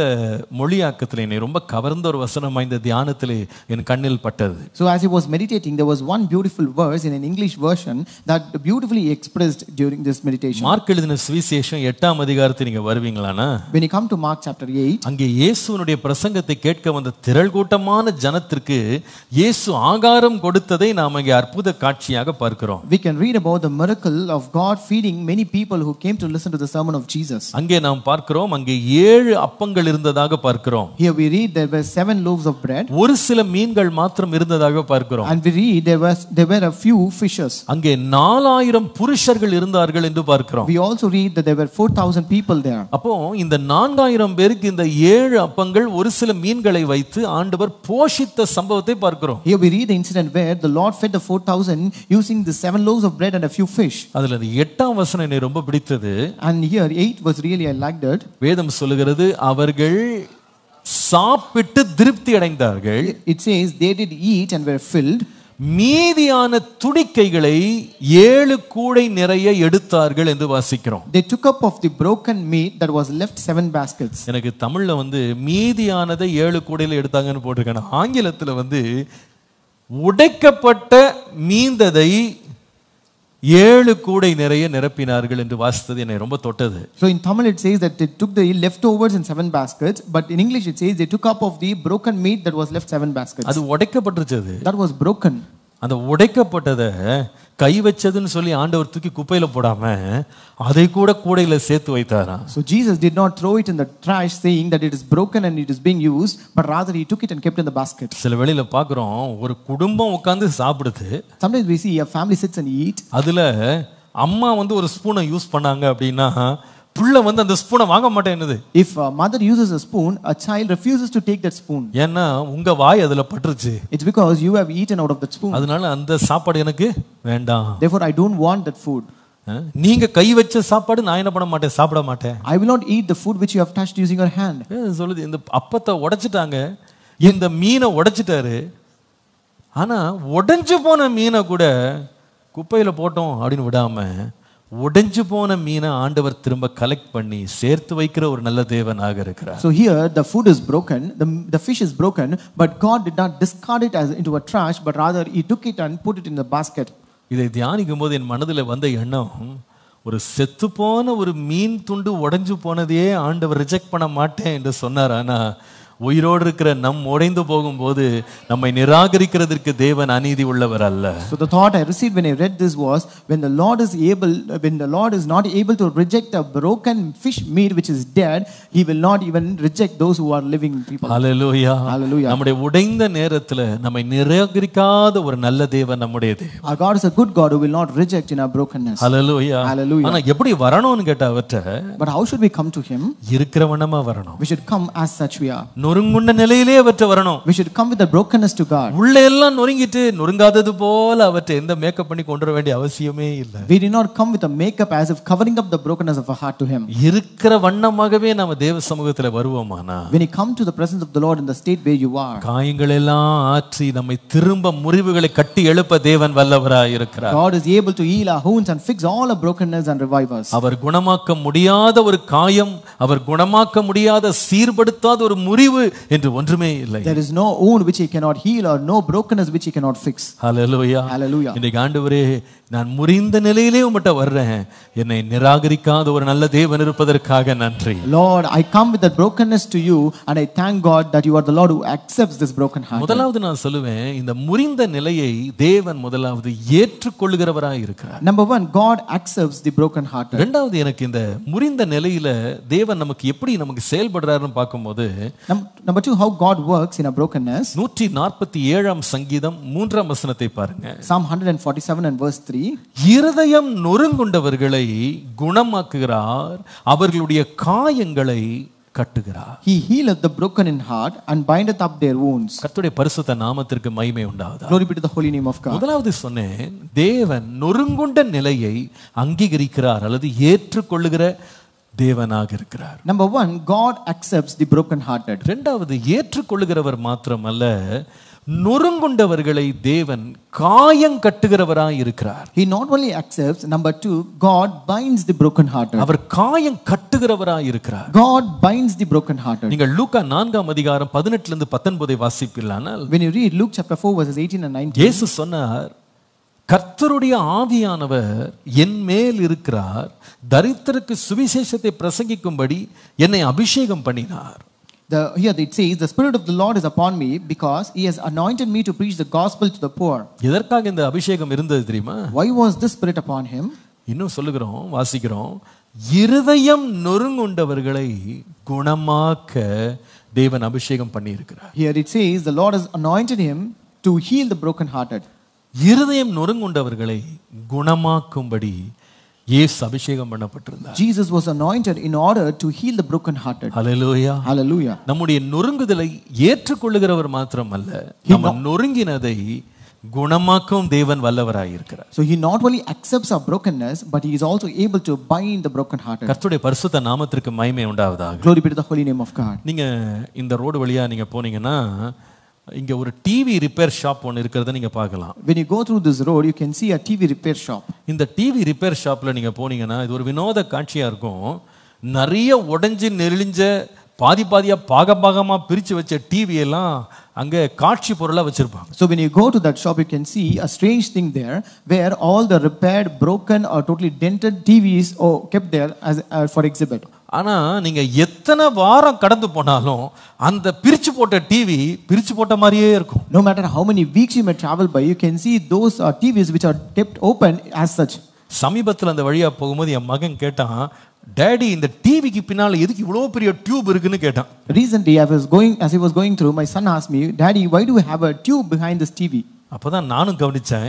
மொழியாக்கத்துல என்னை ரொம்ப கவர்ந்த ஒரு வசனம் இந்த தியானத்திலே என் கண்ணில் பட்டது. So as he was meditating, there was one beautiful verse in an English version that beautifully expressed during this meditation. Mark எழுதின சுவிசேஷம் 8ஆம் அதிகாரத்தை நீங்க வருவீங்களானா, When you come to Mark chapter 8, அங்கே இயேசுவினுடைய பிரசங்கத்தை கேட்க வந்த திரள் கூட்டமான ஜனத்திற்கு இயேசு ஆகாரம் கொடுத்ததை நாம் இங்கே அற்புத காட்சியாக பார்க்கிறோம். we can read about the miracle of God feeding many people who came to listen to the sermon of Jesus. அங்கே நாம் பார்க்கிறோம், அங்கே 7 அப்பங்கள் இருந்ததாக பார்க்கிறோம். Here we read there were 7 loaves of bread. ஒரு சில மீன்கள் மாத்திரம் இருந்ததாக பார்க்கிறோம். And we read there were a few fishes. அங்கே 4000 புருஷர்கள் இருந்தார்கள் என்று பார்க்கிறோம். We also read that there were 4000 people there. அப்போ இந்த 4000 பேருக்கு இந்த 7 அப்பங்கள் ஒரு சில மீன்களை வைத்து ஆண்டவர் போஷித்த சம்பவத்தை பார்க்கிறோம். Here we read the incident where the Lord fed the 4000 using the 7 loaves of bread and a few fish. அதுல 8ஆம் வசனம் என்னை ரொம்ப பிடித்தது. And here 8 was really, I liked it. வேதம் சொல்லுகிறது, அவர்கள் சாப்பிட்டு திருப்தி அடைந்தார்கள். It says they did eat and were filled. மீதியான துடிக்கைகளை 7 கூடை நிறைய எடுத்தார்கள் என்று வாசிக்கிறோம். They took up of the broken meat that was left 7 baskets. எனக்கு தமிழ்ல மீதியானதை 7 கூடையில எடுத்தாங்கன்னு போட்டிருக்காங்க. ஆங்கிலத்துல உடைக்கப்பட்ட மீந்ததை 7 கூடை நிறைய நிரப்பினார்கள் என்று வாசித்தது என்னை ரொம்ப தொட்டது. So in Tamil it says that they took the leftovers in 7 baskets, but in English it says they took up of the broken meat that was left 7 baskets. அது உடைக்கப்பட்டிருச்சது. That was broken. அந்த உடைக்கப்பட்டதை கை வச்சதுன்னு சொல்லி ஆண்டவர் தூக்கி குப்பையில போடாம அதை கூட கூடையில சேர்த்து வைத்தாராம். So Jesus did not throw it in the trash saying that it is broken and it is being used, but rather he took it and kept it in the basket. சில வேளையில பார்க்கிறோம், ஒரு குடும்பம் உட்கார்ந்து சாப்பிடுது. Sometimes we see a family sits and eat. அதுல அம்மா ஒரு ஸ்பூனை யூஸ் பண்ணாங்க அப்படின்னா புள்ள அந்த ஸ்பூனை வாங்க மாட்டேங்குது. If a mother uses a spoon, a child refuses to take that spoon. ஏன்னா உங்க வாய் அதுல பட்டுருச்சு. It's because you have eaten out of that spoon. அதனால அந்த சாப்பாடு எனக்கு வேண்டாம். Therefore I don't want that food. நீங்க கை வச்ச சாப்பாடு நான் என்ன பண்ண மாட்டேன், சாப்பிட மாட்டேன். I will not eat the food which you have touched using your hand. சொல்லுது, இந்த அப்பத்தை உடைச்சிட்டாங்க, இந்த மீனை உடைச்சிட்டாரு. ஆனா உடைஞ்சு போன மீனை கூட குப்பையில போட்டோம் அப்படின்னு விடாம உடைஞ்சு போன மீனை ஆண்டவர் திரும்ப கலெக்ட் பண்ணி சேர்த்து வைக்கிற ஒரு நல்ல தேவனாக இருக்கிறார். So here the food is broken, the fish is broken, but God did not discard it as into a trash, but rather he took it and put it in the basket. இதை தியானிக்கும் போது என் மனதில் வந்த எண்ணம், ஒரு செத்து போன ஒரு மீன் துண்டு உடைஞ்சு போனதையே ஆண்டவர் ரிஜெக்ட் பண்ண மாட்டேன் என்று சொன்னார். ஆனா உயிரோடு இருக்கிற நம் உடைந்து போகும்போது நம்மை நிராகரிக்கிறதற்கு தேவன் அநீதி உள்ளவர் அல்ல. So the thought I received when I read this was, when the Lord is not able to reject a broken fish meat which is dead, he will not even reject those who are living people. Hallelujah. Hallelujah. நம்முடைய உடைந்த நேரத்துல நம்மை நிராகரிக்காத ஒரு நல்ல தேவன் நம்முடைய தேவன். Our God is a good God who will not reject in our brokenness. Hallelujah. Hallelujah. ஆனா எப்படி வரணும்னு கேட்டா அவற்றை But how should we come to him? இருக்கிறவனமா வரணும். We should come as such we are. நொறுங்குண்ட நிலையிலே அவற்றை வரணும். We should come with the brokenness to God. உள்ள எல்லாம் நொறுங்கிட்டு நொறுங்காதது போல அவற்றை எந்த மேக்கப் பண்ணி கொண்டு வர வேண்டிய அவசியமே இல்லை. We did not come with a makeup as if covering up the brokenness of our heart to him. இருக்கிற வண்ணமாகவே நாம தேவ சமூகத்துல வருவோமானா, When you come to the presence of the Lord in the state where you are, காயங்கள் எல்லாம் ஆற்றி நம்மை திரும்ப முறிவுகளை கட்டி எழுப்ப தேவன் வல்லவராய் இருக்கிறார். God is able to heal our wounds and fix all our brokenness and revive us. அவர் குணமாக்க முடியாத ஒரு காயம், அவர் குணமாக்க முடியாத சீர்படுத்தாத ஒரு முறிவு என்று ஒன்றுமே இல்லை. There is no wound which he cannot heal or no brokenness which he cannot fix. Hallelujah. Hallelujah. இன்னைக்கு ஆண்டவரே, நான் முறிந்த நிலையிலே உம்மிட்ட வர்றேன், என்னை நிராகரிக்காத ஒரு நல்ல தேவன் இருப்பதற்காக நன்றி. Lord, I come with that brokenness to you and I thank God that you are the Lord who accepts this broken heart. முதலாவது நான் சொல்லுவேன், இந்த முறிந்த நிலையை தேவன் முதலாவது ஏற்றுக்கொள்கிறவராய் இருக்கிறார். Number one, God accepts the broken heart. இரண்டாவது, எனக்கு இந்த முறிந்த நிலையில தேவன் நமக்கு எப்படி நமக்கு செயல்படுறாருன்னு பார்க்கும்போது, Number two, how God works in a brokenness. 147ஆம் சங்கீதம் 3ஆம் வசனத்தை பாருங்க. Psalm 147 and verse 3. இருதயம் நொறுங்குண்டவர்களை குணமாக்குகிறார், அவர்களுடைய காயங்களை கட்டுகிறார். He healeth the broken in heart and bindeth up their wounds. கர்த்தருடைய பரிசுத்த நாமத்திற்கு மகிமை உண்டாவதாக. Glory be to the holy name of God. முதலாவது சொன்னேன், தேவன் நொறுங்குண்ட நிலையை அங்கீகரிக்கிறார் அல்லது ஏற்றுக்கொள்ளுகிற தேவனாக இருக்கிறார். Number one, God accepts the broken hearted. இரண்டாவது, ஏற்றுக்கொள்ளுகிறவர் மாத்திரமல்ல, நொறுங்குண்டவர்களை தேவன் காயம் கட்டுகிறவராய் இருக்கிறார். He not only accepts, number two, God binds the broken hearted. அவர் காயம் கட்டுகிறவராய் இருக்கிறார். God binds the broken hearted. நீங்கள் லூக்கா 4ஆம் அதிகாரம் 18 லிருந்து 19 வாசிப்பீர்களானால், When you read Luke chapter 4 verses 18 and 19, இயேசு சொன்னார், கர்த்தருடைய ஆவியானவர் என் மேல் இருக்கிறார், தரித்திரருக்கு சுவிசேஷத்தை பிரசங்கிக்கும்படி என்னை அபிஷேகம் பண்ணினார். Here it says, the Spirit of the Lord is upon me because He has anointed me to preach the gospel to the poor. எதற்காக இந்த அபிஷேகம் இருந்தது தெரியுமா? Why was this Spirit upon Him? இன்னும் சொல்லுகிறோம், வாசிக்கிறோம், இருதயம் நொறுங்குண்டவர்களை குணமாக்க தேவன் அபிஷேகம் பண்ணி இருக்கிறார். Here it says, the Lord has anointed Him to heal the broken hearted. இருதயம் நொறுங்குண்டவர்களை குணமாக்கும்படி இயேசு அபிஷேகம் பண்ணப்பட்டிருந்தார். Jesus was anointed in order to heal the broken hearted. Hallelujah. Hallelujah. நம்முடைய நொறுங்குதலை ஏற்றுக்கொள்ளுகிறவர் மாத்திரமல்ல, நம்ம நொறுங்கினதை குணமாக்கும் தேவன் வல்லவராய் இருக்கிறார். So He not only accepts our brokenness, but He is also able to bind the broken hearted. கர்த்தருடைய பரிசுத்த நாமத்திற்கு மகிமை உண்டாவதாக. Glory be to the holy name of God. நீங்க இந்த ரோடு வழியா நீங்க போனீங்கன்னா, இங்க ஒரு டிவி ரிப்பேர் ஷாப் ஒன்னு இருக்கிறத நீங்க பார்க்கலாம். When you go through this road, you can see a TV repair shop. இந்த டிவி ரிப்பேர் ஷாப்ல நீங்க போனீங்கன்னா, இது ஒரு வினோத காட்சியா இருக்கும். நிறைய உடைஞ்சு நெளிஞ்ச பாதியா பாகமா பிரிச்சு வச்ச டிவி எல்லாம் அங்க காட்சி பொருளா வச்சிருப்பாங்க. So when you go to that shop, you can see a strange thing there, where all the repaired, broken or totally dented TVs are kept there as for exhibit. ஆனா நீங்க எத்தனை வாரம் கடந்து போனாலும் அந்த பிரிச்சு போட்ட டிவி பிரிச்சு போட்ட மாதிரியே இருக்கும். No matter how many weeks you may travel by, you can see those TVs which are kept open as such. சமீபத்தில் அந்த வழியா போகும்போது என் மகன் கேட்டான், டாடி இந்த டிவிக்கு பின்னால எதுக்கு இவ்வளவு பெரிய டியூப் இருக்குன்னு கேட்டான். Recently as he was going through, my son asked me, Daddy, why do we have a tube behind this TV? அப்பதான் நானும் கவனிச்சேன்.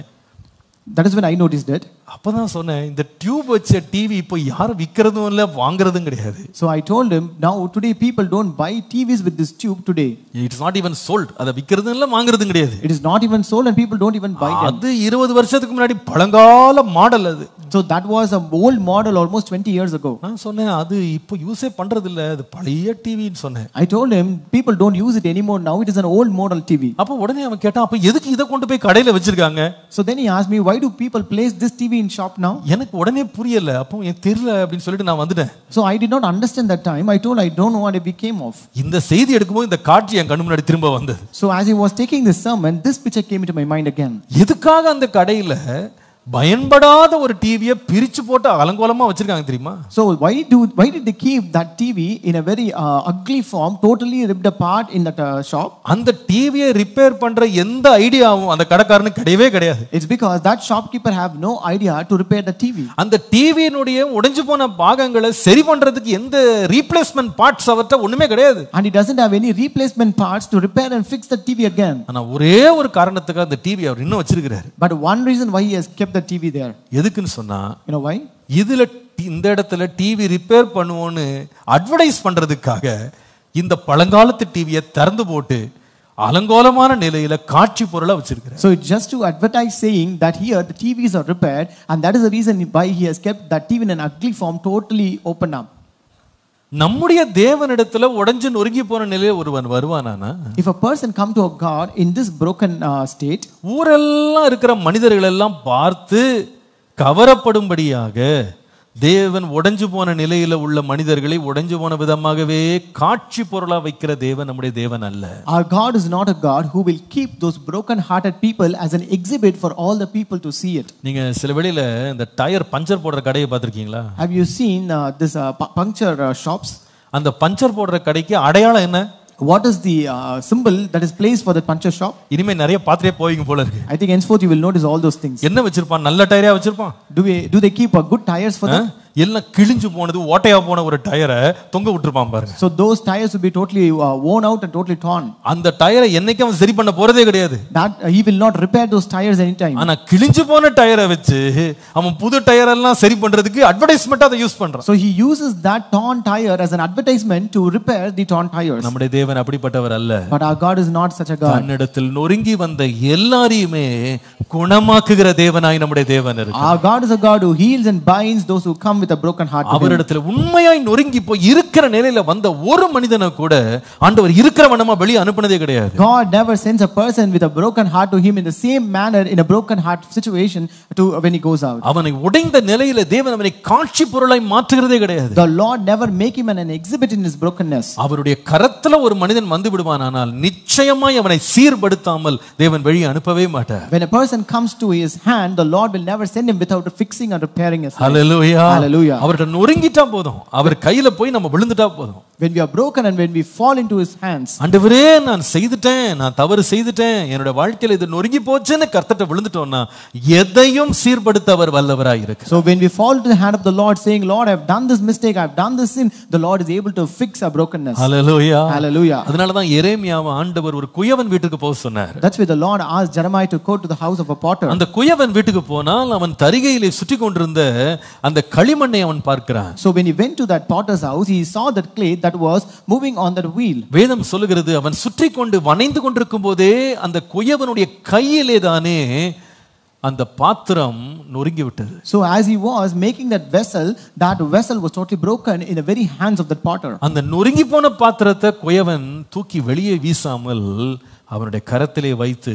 That is when I noticed it. அப்பதான் சொன்னேன், இந்த டியூப் வச்ச டிவி இப்போ யாரும் விக்கிறதும் இல்ல வாங்குறதும் கிடையாது. So I told him, now today people don't buy TVs with this tube today. It's not even sold. அத விக்கிறதும் இல்ல வாங்குறதும் கிடையாது. It is not even sold and people don't even buy them. அது 20 வருஷத்துக்கு முன்னாடி பழங்கால மாடல் அது. So that was an old model almost 20 years ago. நான் சொன்னேன், அது இப்போ யூஸே பண்றது இல்ல, அது பழைய டிவின்னு சொன்னேன். I told him, people don't use it anymore now, it is an old model TV. அப்ப உடனே அவன் கேட்டான், அப்ப எதுக்கு இத கொண்டு போய் கடையில வச்சிருக்காங்க? So then he asked me, why do people place this TV in shop now? எனக்கு உடனே புரியல. அப்போ எனக்கு தெரியல அப்படினு சொல்லிட்டு நான் வந்துட்டேன். So I did not understand that time. I told, I don't know what it became of. இந்த செய்தி எடுக்கும்போது இந்த காட்சி என் கண்ணு முன்னாடி திரும்ப வந்தது. So as he was taking this sermon, this picture came into my mind again. எதுக்காக அந்த கடையில பயன்படாத ஒரு டிவியை பிரிச்சு போட்டு அலங்கோலமா வச்சிருக்காங்க தெரியுமா? So why did they keep that TV in a very ugly form, totally ripped apart in that shop? அந்த டிவியை ரிப்பேர் பண்ற எந்த ஐடியாவும் அந்த கடைக்காரனுக்கு கிடையவே கிடையாது. It's because that shopkeeper have no idea to repair the TV. அந்த டிவியினுடைய உடைஞ்சு போன பாகங்களை சரி பண்றதுக்கு எந்த ரீப்ளேஸ்மென்ட் பார்ட்ஸ் அவர்ட்ட ஒண்ணுமே கிடையாது. And he doesn't have any replacement parts to repair and fix the TV again. ஆனா ஒரே ஒரு காரணத்துக்காக அந்த டிவி அவர் இன்னும் வச்சிருக்காரு. But one reason why he has kept the TV there. எதுக்குன்னு சொன்னா, You know why? இதுல இந்த இடத்துல டிவி ரிப்பேர் பண்ணுவோன்னு அட்வர்டைஸ் பண்றதுக்காக இந்த பழங்காலத்து டிவியை திறந்து போட்டு அலங்கோலமான நிலையில காட்சி பொருளா வச்சிருக்காரு. So it's just to advertise saying that here the TVs are repaired, and that is the reason why he has kept that TV in an ugly form, totally open up. நம்முடைய தேவனிடத்துல உடைஞ்சு நொறுங்கி போன நிலையில ஒருவன் வருவானானா, If a person come to a God in this broken state, ஊரெல்லாம் இருக்கிற மனிதர்கள் எல்லாம் பார்த்து கவரப்படும்படியாக தேவன் உடைஞ்சு போன நிலையில உள்ள மனிதர்களை உடைஞ்சு போன விதமாகவே காட்சி பொருளா வைக்கிற தேவன் நம்முடைய தேவன் அல்ல. our God is not a God who will keep those broken hearted people as an exhibit for all the people to see it. நீங்க சில வேளையில இந்த டயர் பஞ்சர் போடுற கடையை பார்த்திருக்கீங்களா? Have you seen this puncture shops? அந்த puncture போடுற கடைக்கு அடையாளம் என்ன? What is the symbol that is placed for the puncture shop? இனிமே நிறைய பாத்திரே போவீங்க போல இருக்கு. I think henceforth you will notice all those things. என்ன வச்சிருப்பான்? நல்ல டயரா வச்சிருப்பான். Do they keep good tires for them? எல்லாம் கிழிஞ்சு போனது ஓட்டையா போன ஒரு டயரை தொங்க விட்டுருப்பான் பாருங்க. So those tires will be totally worn out and totally torn. அந்த டயரை என்னைக்கு அவன் சரி பண்ண போறதே கிடையாது. That he will not repair those tires anytime. ஆனா கிழிஞ்சு போன டயரை வச்சு அவன் புது டயர் எல்லாம் சரி பண்றதுக்கு அட்வர்டைஸ்மென்ட்டா அதை யூஸ் பண்றான். So he uses that torn tire as an advertisement to repair the torn tires. நம்முடைய தேவன் அப்படிப்பட்டவர் அல்ல. But our God is not such a God. தன்னிடத்தில் நொறுங்கி வந்த எல்லாரையுமே குணமாக்குகிற தேவனாய் நம்முடைய தேவன் இருக்கிறார். Our God is a God who heals and binds those who come with a broken heart. அவரிடத்தில் உண்மையாய் நொறுங்கி போய் இருக்கிற நிலையில வந்த ஒரு மனிதனை கூட ஆண்டவர் இருக்கிற வண்ணமா வெளியே அனுப்புனதே கிடையாது. God never sends a person with a broken heart to him in the same manner in a broken heart situation to when he goes out. அவனை உடைந்த நிலையில தேவன் அவனை காட்சி பொருளாய் மாற்றுகிறதே கிடையாது. The Lord never make him an exhibit in his brokenness. அவருடைய கரத்துல ஒரு மனிதன் வந்து விடுவானானால் நிச்சயமாய் அவனை சீர்படுத்தாமல் தேவன் வெளியே அனுப்பவே மாட்டார். When a person comes to his hand, the Lord will never send him without fixing and repairing his life. Hallelujah. Hallelujah. அவர்ட்ட நொறுங்கிட்டா போதும், அவர் கையில போய் நம்ம விழுந்துட்டா போதும். When we are broken and when we fall into his hands, ஆண்டவரே நான் செய்துட்டேன், நான் தவறு செய்துட்டேன், என்னோட வாழ்க்கையில இது நொறுங்கி போச்சுன்னு கர்த்தர்ட்ட விழுந்துட்டோம்னா எதையும் சீர்படுத்த அவர் வல்லவராய் இருக்கிறார். So when we fall into the hand of the Lord saying, Lord, I have done this mistake, I have done this sin, the Lord is able to fix our brokenness. Hallelujah. Hallelujah. அதனால தான் எரேமியாவை ஆண்டவர் ஒரு குயவன் வீட்டுக்கு போக சொன்னார். That's why the Lord asked Jeremiah to go to the house of a potter. அந்த குயவன் வீட்டுக்கு போனால் அவன் தரிகையிலே சுற்றி கொண்டிருந்த அந்த களிமண்ணை அவன் பார்க்கிறான். So when he went to that potter's house, he saw that clay that was moving on that wheel. வேதம் சொல்லுகிறது அவன் சுற்றி கொண்டு வணைந்து கொண்டிருக்கும் போதே அந்த குயவனுடைய கையிலே தானே அந்த பாத்திரம் நொறுங்கி விட்டது. So as he was making that vessel was totally broken in the very hands of that potter. அந்த நொறுங்கி போன பாத்திரத்தை குயவன் தூக்கி வெளியே வீசாமல் அவனுடைய கரத்திலே வைத்து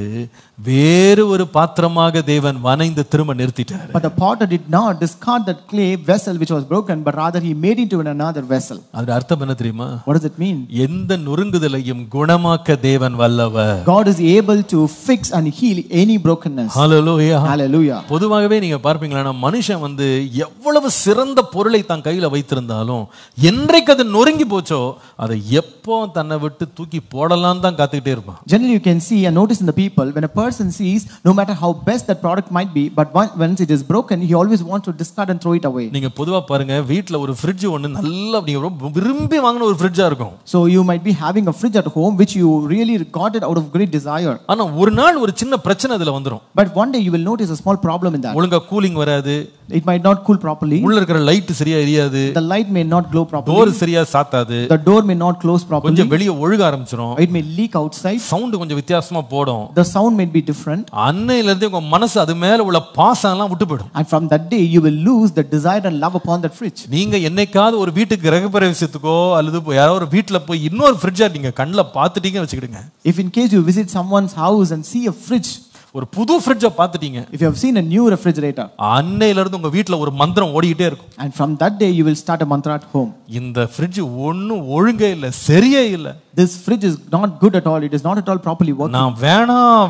வேறு ஒரு பாத்திரமாக தேவன் வணைந்து திரும்ப நிறுத்திட்டார். But the potter did not discard that clay vessel which was broken, but rather he made into another vessel. அதோட அர்த்தம் என்ன தெரியுமா? What does it mean? எந்த நொறுங்குதலையும் குணமாக்க தேவன் வல்லவர். God is able to fix and heal any brokenness. Hallelujah. Hallelujah. பொதுவாகவே நீங்க பார்ப்பீங்களா, மனுஷன் எவ்வளவு சிறந்த பொருளை தான் கையில வைத்திருந்தாலும் என்றைக்கு அது நொறுங்கி போச்சோ அதை எப்போ தன்னை விட்டு தூக்கி போடலாம் தான் காத்துக்கிட்டே இருப்பான். Generally you can see and notice in the people, when a person sees no matter how best that product might be, but once it is broken, he always wants to discard and throw it away. நீங்க பொதுவா பாருங்க, வீட்ல ஒரு fridge ஒன்னு நல்லா நீங்க ரொம்ப விரும்பி வாங்குன ஒரு ஃப்ரிட்ஜா இருக்கும். So you might be having a fridge at home which you really got it out of great desire. ஆனா ஒரு நாள் ஒரு சின்ன பிரச்சனை அதுல வந்துரும். But one day you will notice a small problem in that. ஒழுங்கா கூலிங் வராது. It might not cool properly. உள்ள இருக்கிற லைட் சரியா எரியாது. The light may not glow properly. Door சரியா சாத்தாது. The door may not close properly. கொஞ்சம் வெளிய ஒழுக ஆரம்பிச்சிரும். It may leak outside. Sound கொஞ்சம் வித்தியாசமா போடும். The sound may be different. அன்னையில இருந்து உங்க மனசு அது மேல உள்ள பாசம் எல்லாம் விட்டு போய்டும். And from that day you will lose the desire and love upon that fridge. நீங்க என்னைக்காவது ஒரு வீட்டுக்கு கிரகப்பிரவேசத்துக்கோ அல்லது யாரோ ஒரு வீட்ல போய் இன்னொரு ஃப்ரிட்ஜை நீங்க கண்ணுல பாத்துட்டீங்கன்னு வெச்சுக்கிடுங்க. If in case you visit someone's house and see a fridge, ஒரு புது ஃப்ரிட்ஜை பார்த்துட்டீங்க, if you have seen a new refrigerator, அன்னையில இருந்து உங்க வீட்ல ஒரு மந்திரம் ஓடிக்கிட்டே இருக்கும். and from that day you will start a mantra at home. இந்த ஃப்ரிட்ஜ் ஒண்ணும் ஒழுங்கே இல்ல, சரியே இல்ல, This fridge is not good at all. It is not at all properly working. நான்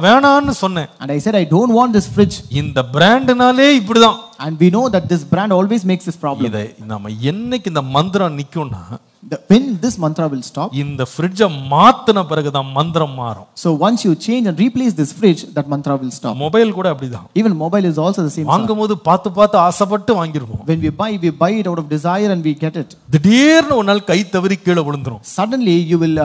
வேணான்னு சொன்னேன். And I said I don't want this fridge. இந்த பிராண்ட்னாலே இப்படிதான். And we know that this brand always makes this problem. இதை நம்ம என்னைக்கு இந்த மந்திரம் நிக்கும்னா, when this mantra will stop, இந்த ஃப்ரிட்ஜை மாத்தின பிறகுதான் மந்திரம் மாறும். so once you change and replace this fridge, that mantra will stop. Mobile கூட அப்படிதான். Even mobile is also the same. வாங்கும்போது பார்த்து ஆசைப்பட்டு வாங்கிருப்போம். When we buy it out of desire and we get it. திடீர்னு ஒரு நாள் கை தவறி கீழே விழுந்துரும். Suddenly you will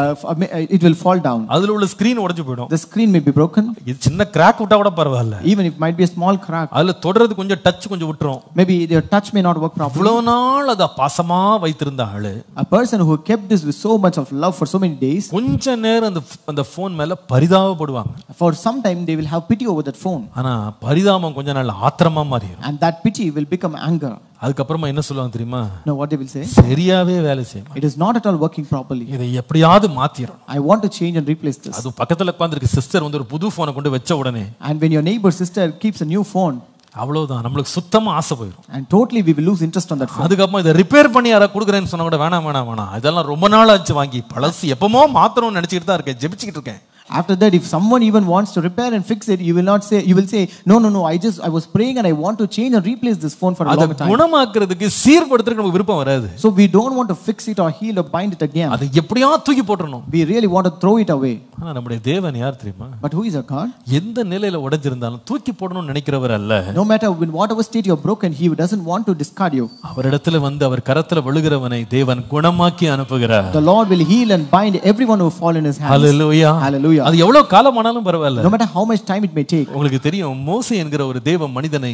it will fall down. அதுல உள்ள ஸ்கிரீன் உடைஞ்சு போயிடும். The screen may be broken. இது சின்ன கிராக் விட்டா கூட பரவாயில்ல. Even if it might be a small crack. அதுல தொடர்றது கொஞ்சம் டச் கொஞ்சம் விட்டுரும். Maybe your touch may not work properly. இவ்வளவு நாள் அத பாசமா வைத்திருந்த ஆளு, A person who kept this with so much of love for so many days, கொஞ்ச நேரம் அந்த போன் மேல பரிதாபப்படுவாங்க. for some time they will have pity over that phone. ஆனா பரிதாபம் கொஞ்ச நாள் ஆத்திரமா மாறிடும். And that pity will become anger. அதுக்கப்புறமா என்ன சொல்லுவாங்க தெரியுமா? Now what they will say? சரியாவே வேலை செய்யும். It is not at all working properly. இதை எப்படியாவது மாத்திரணும். I want to change and replace this. அது பக்கத்துல உட்கார்ந்திருக்க சிஸ்டர் வந்து ஒரு புது போனை கொண்டு வெச்ச உடனே, And when your neighbor sister keeps a new phone, அவ்வளவுதான், நம்மளுக்கு சுத்தமா ஆசை போயிடும். and totally we will lose interest on that phone. அதுக்கப்புறம் இதை ரிப்பேர் பண்ணி யாரா கொடுக்குறேன்னு சொன்னா கூட வேணாம், இதெல்லாம் ரொம்ப நாள் ஆச்சு வாங்கி, பழசு எப்பமோ மாத்தணும்னு நினைச்சிட்டு தான் இருக்கேன், ஜெபிச்சுக்கிட்டு இருக்கேன். After that, if someone even wants to repair and fix it, you will say no, I was praying and I want to change and replace this phone for a long time. குணமாக்குறதுக்கு சீர்படுத்துறதுக்கு நமக்கு விருப்பம் வராது. So we don't want to fix it or heal or bind it again. அது எப்படியா தூக்கி போட்டுறணும். We really want to throw it away. ஆனா நம்முடைய தேவன் யார் தெரியுமா? But who is our God? எந்த நிலையில உடைஞ்சிருந்தாலும் தூக்கி போடணும்னு நினைக்கிறவர் அல்ல. No matter in whatever state you are broken, he doesn't want to discard you. அவரிடத்துல வந்து அவர் கரத்துல விழுகிறவனை தேவன் குணமாக்கி அனுப்புகிறார். The Lord will heal and bind everyone who fall in his hands. Hallelujah. Hallelujah. அது எவ்வளவு காலம் ஆனாலும் பரவாயில்லை. No matter how much time it may take. உங்களுக்கு தெரியும், மோசே என்கிற ஒரு தேவ மனிதனை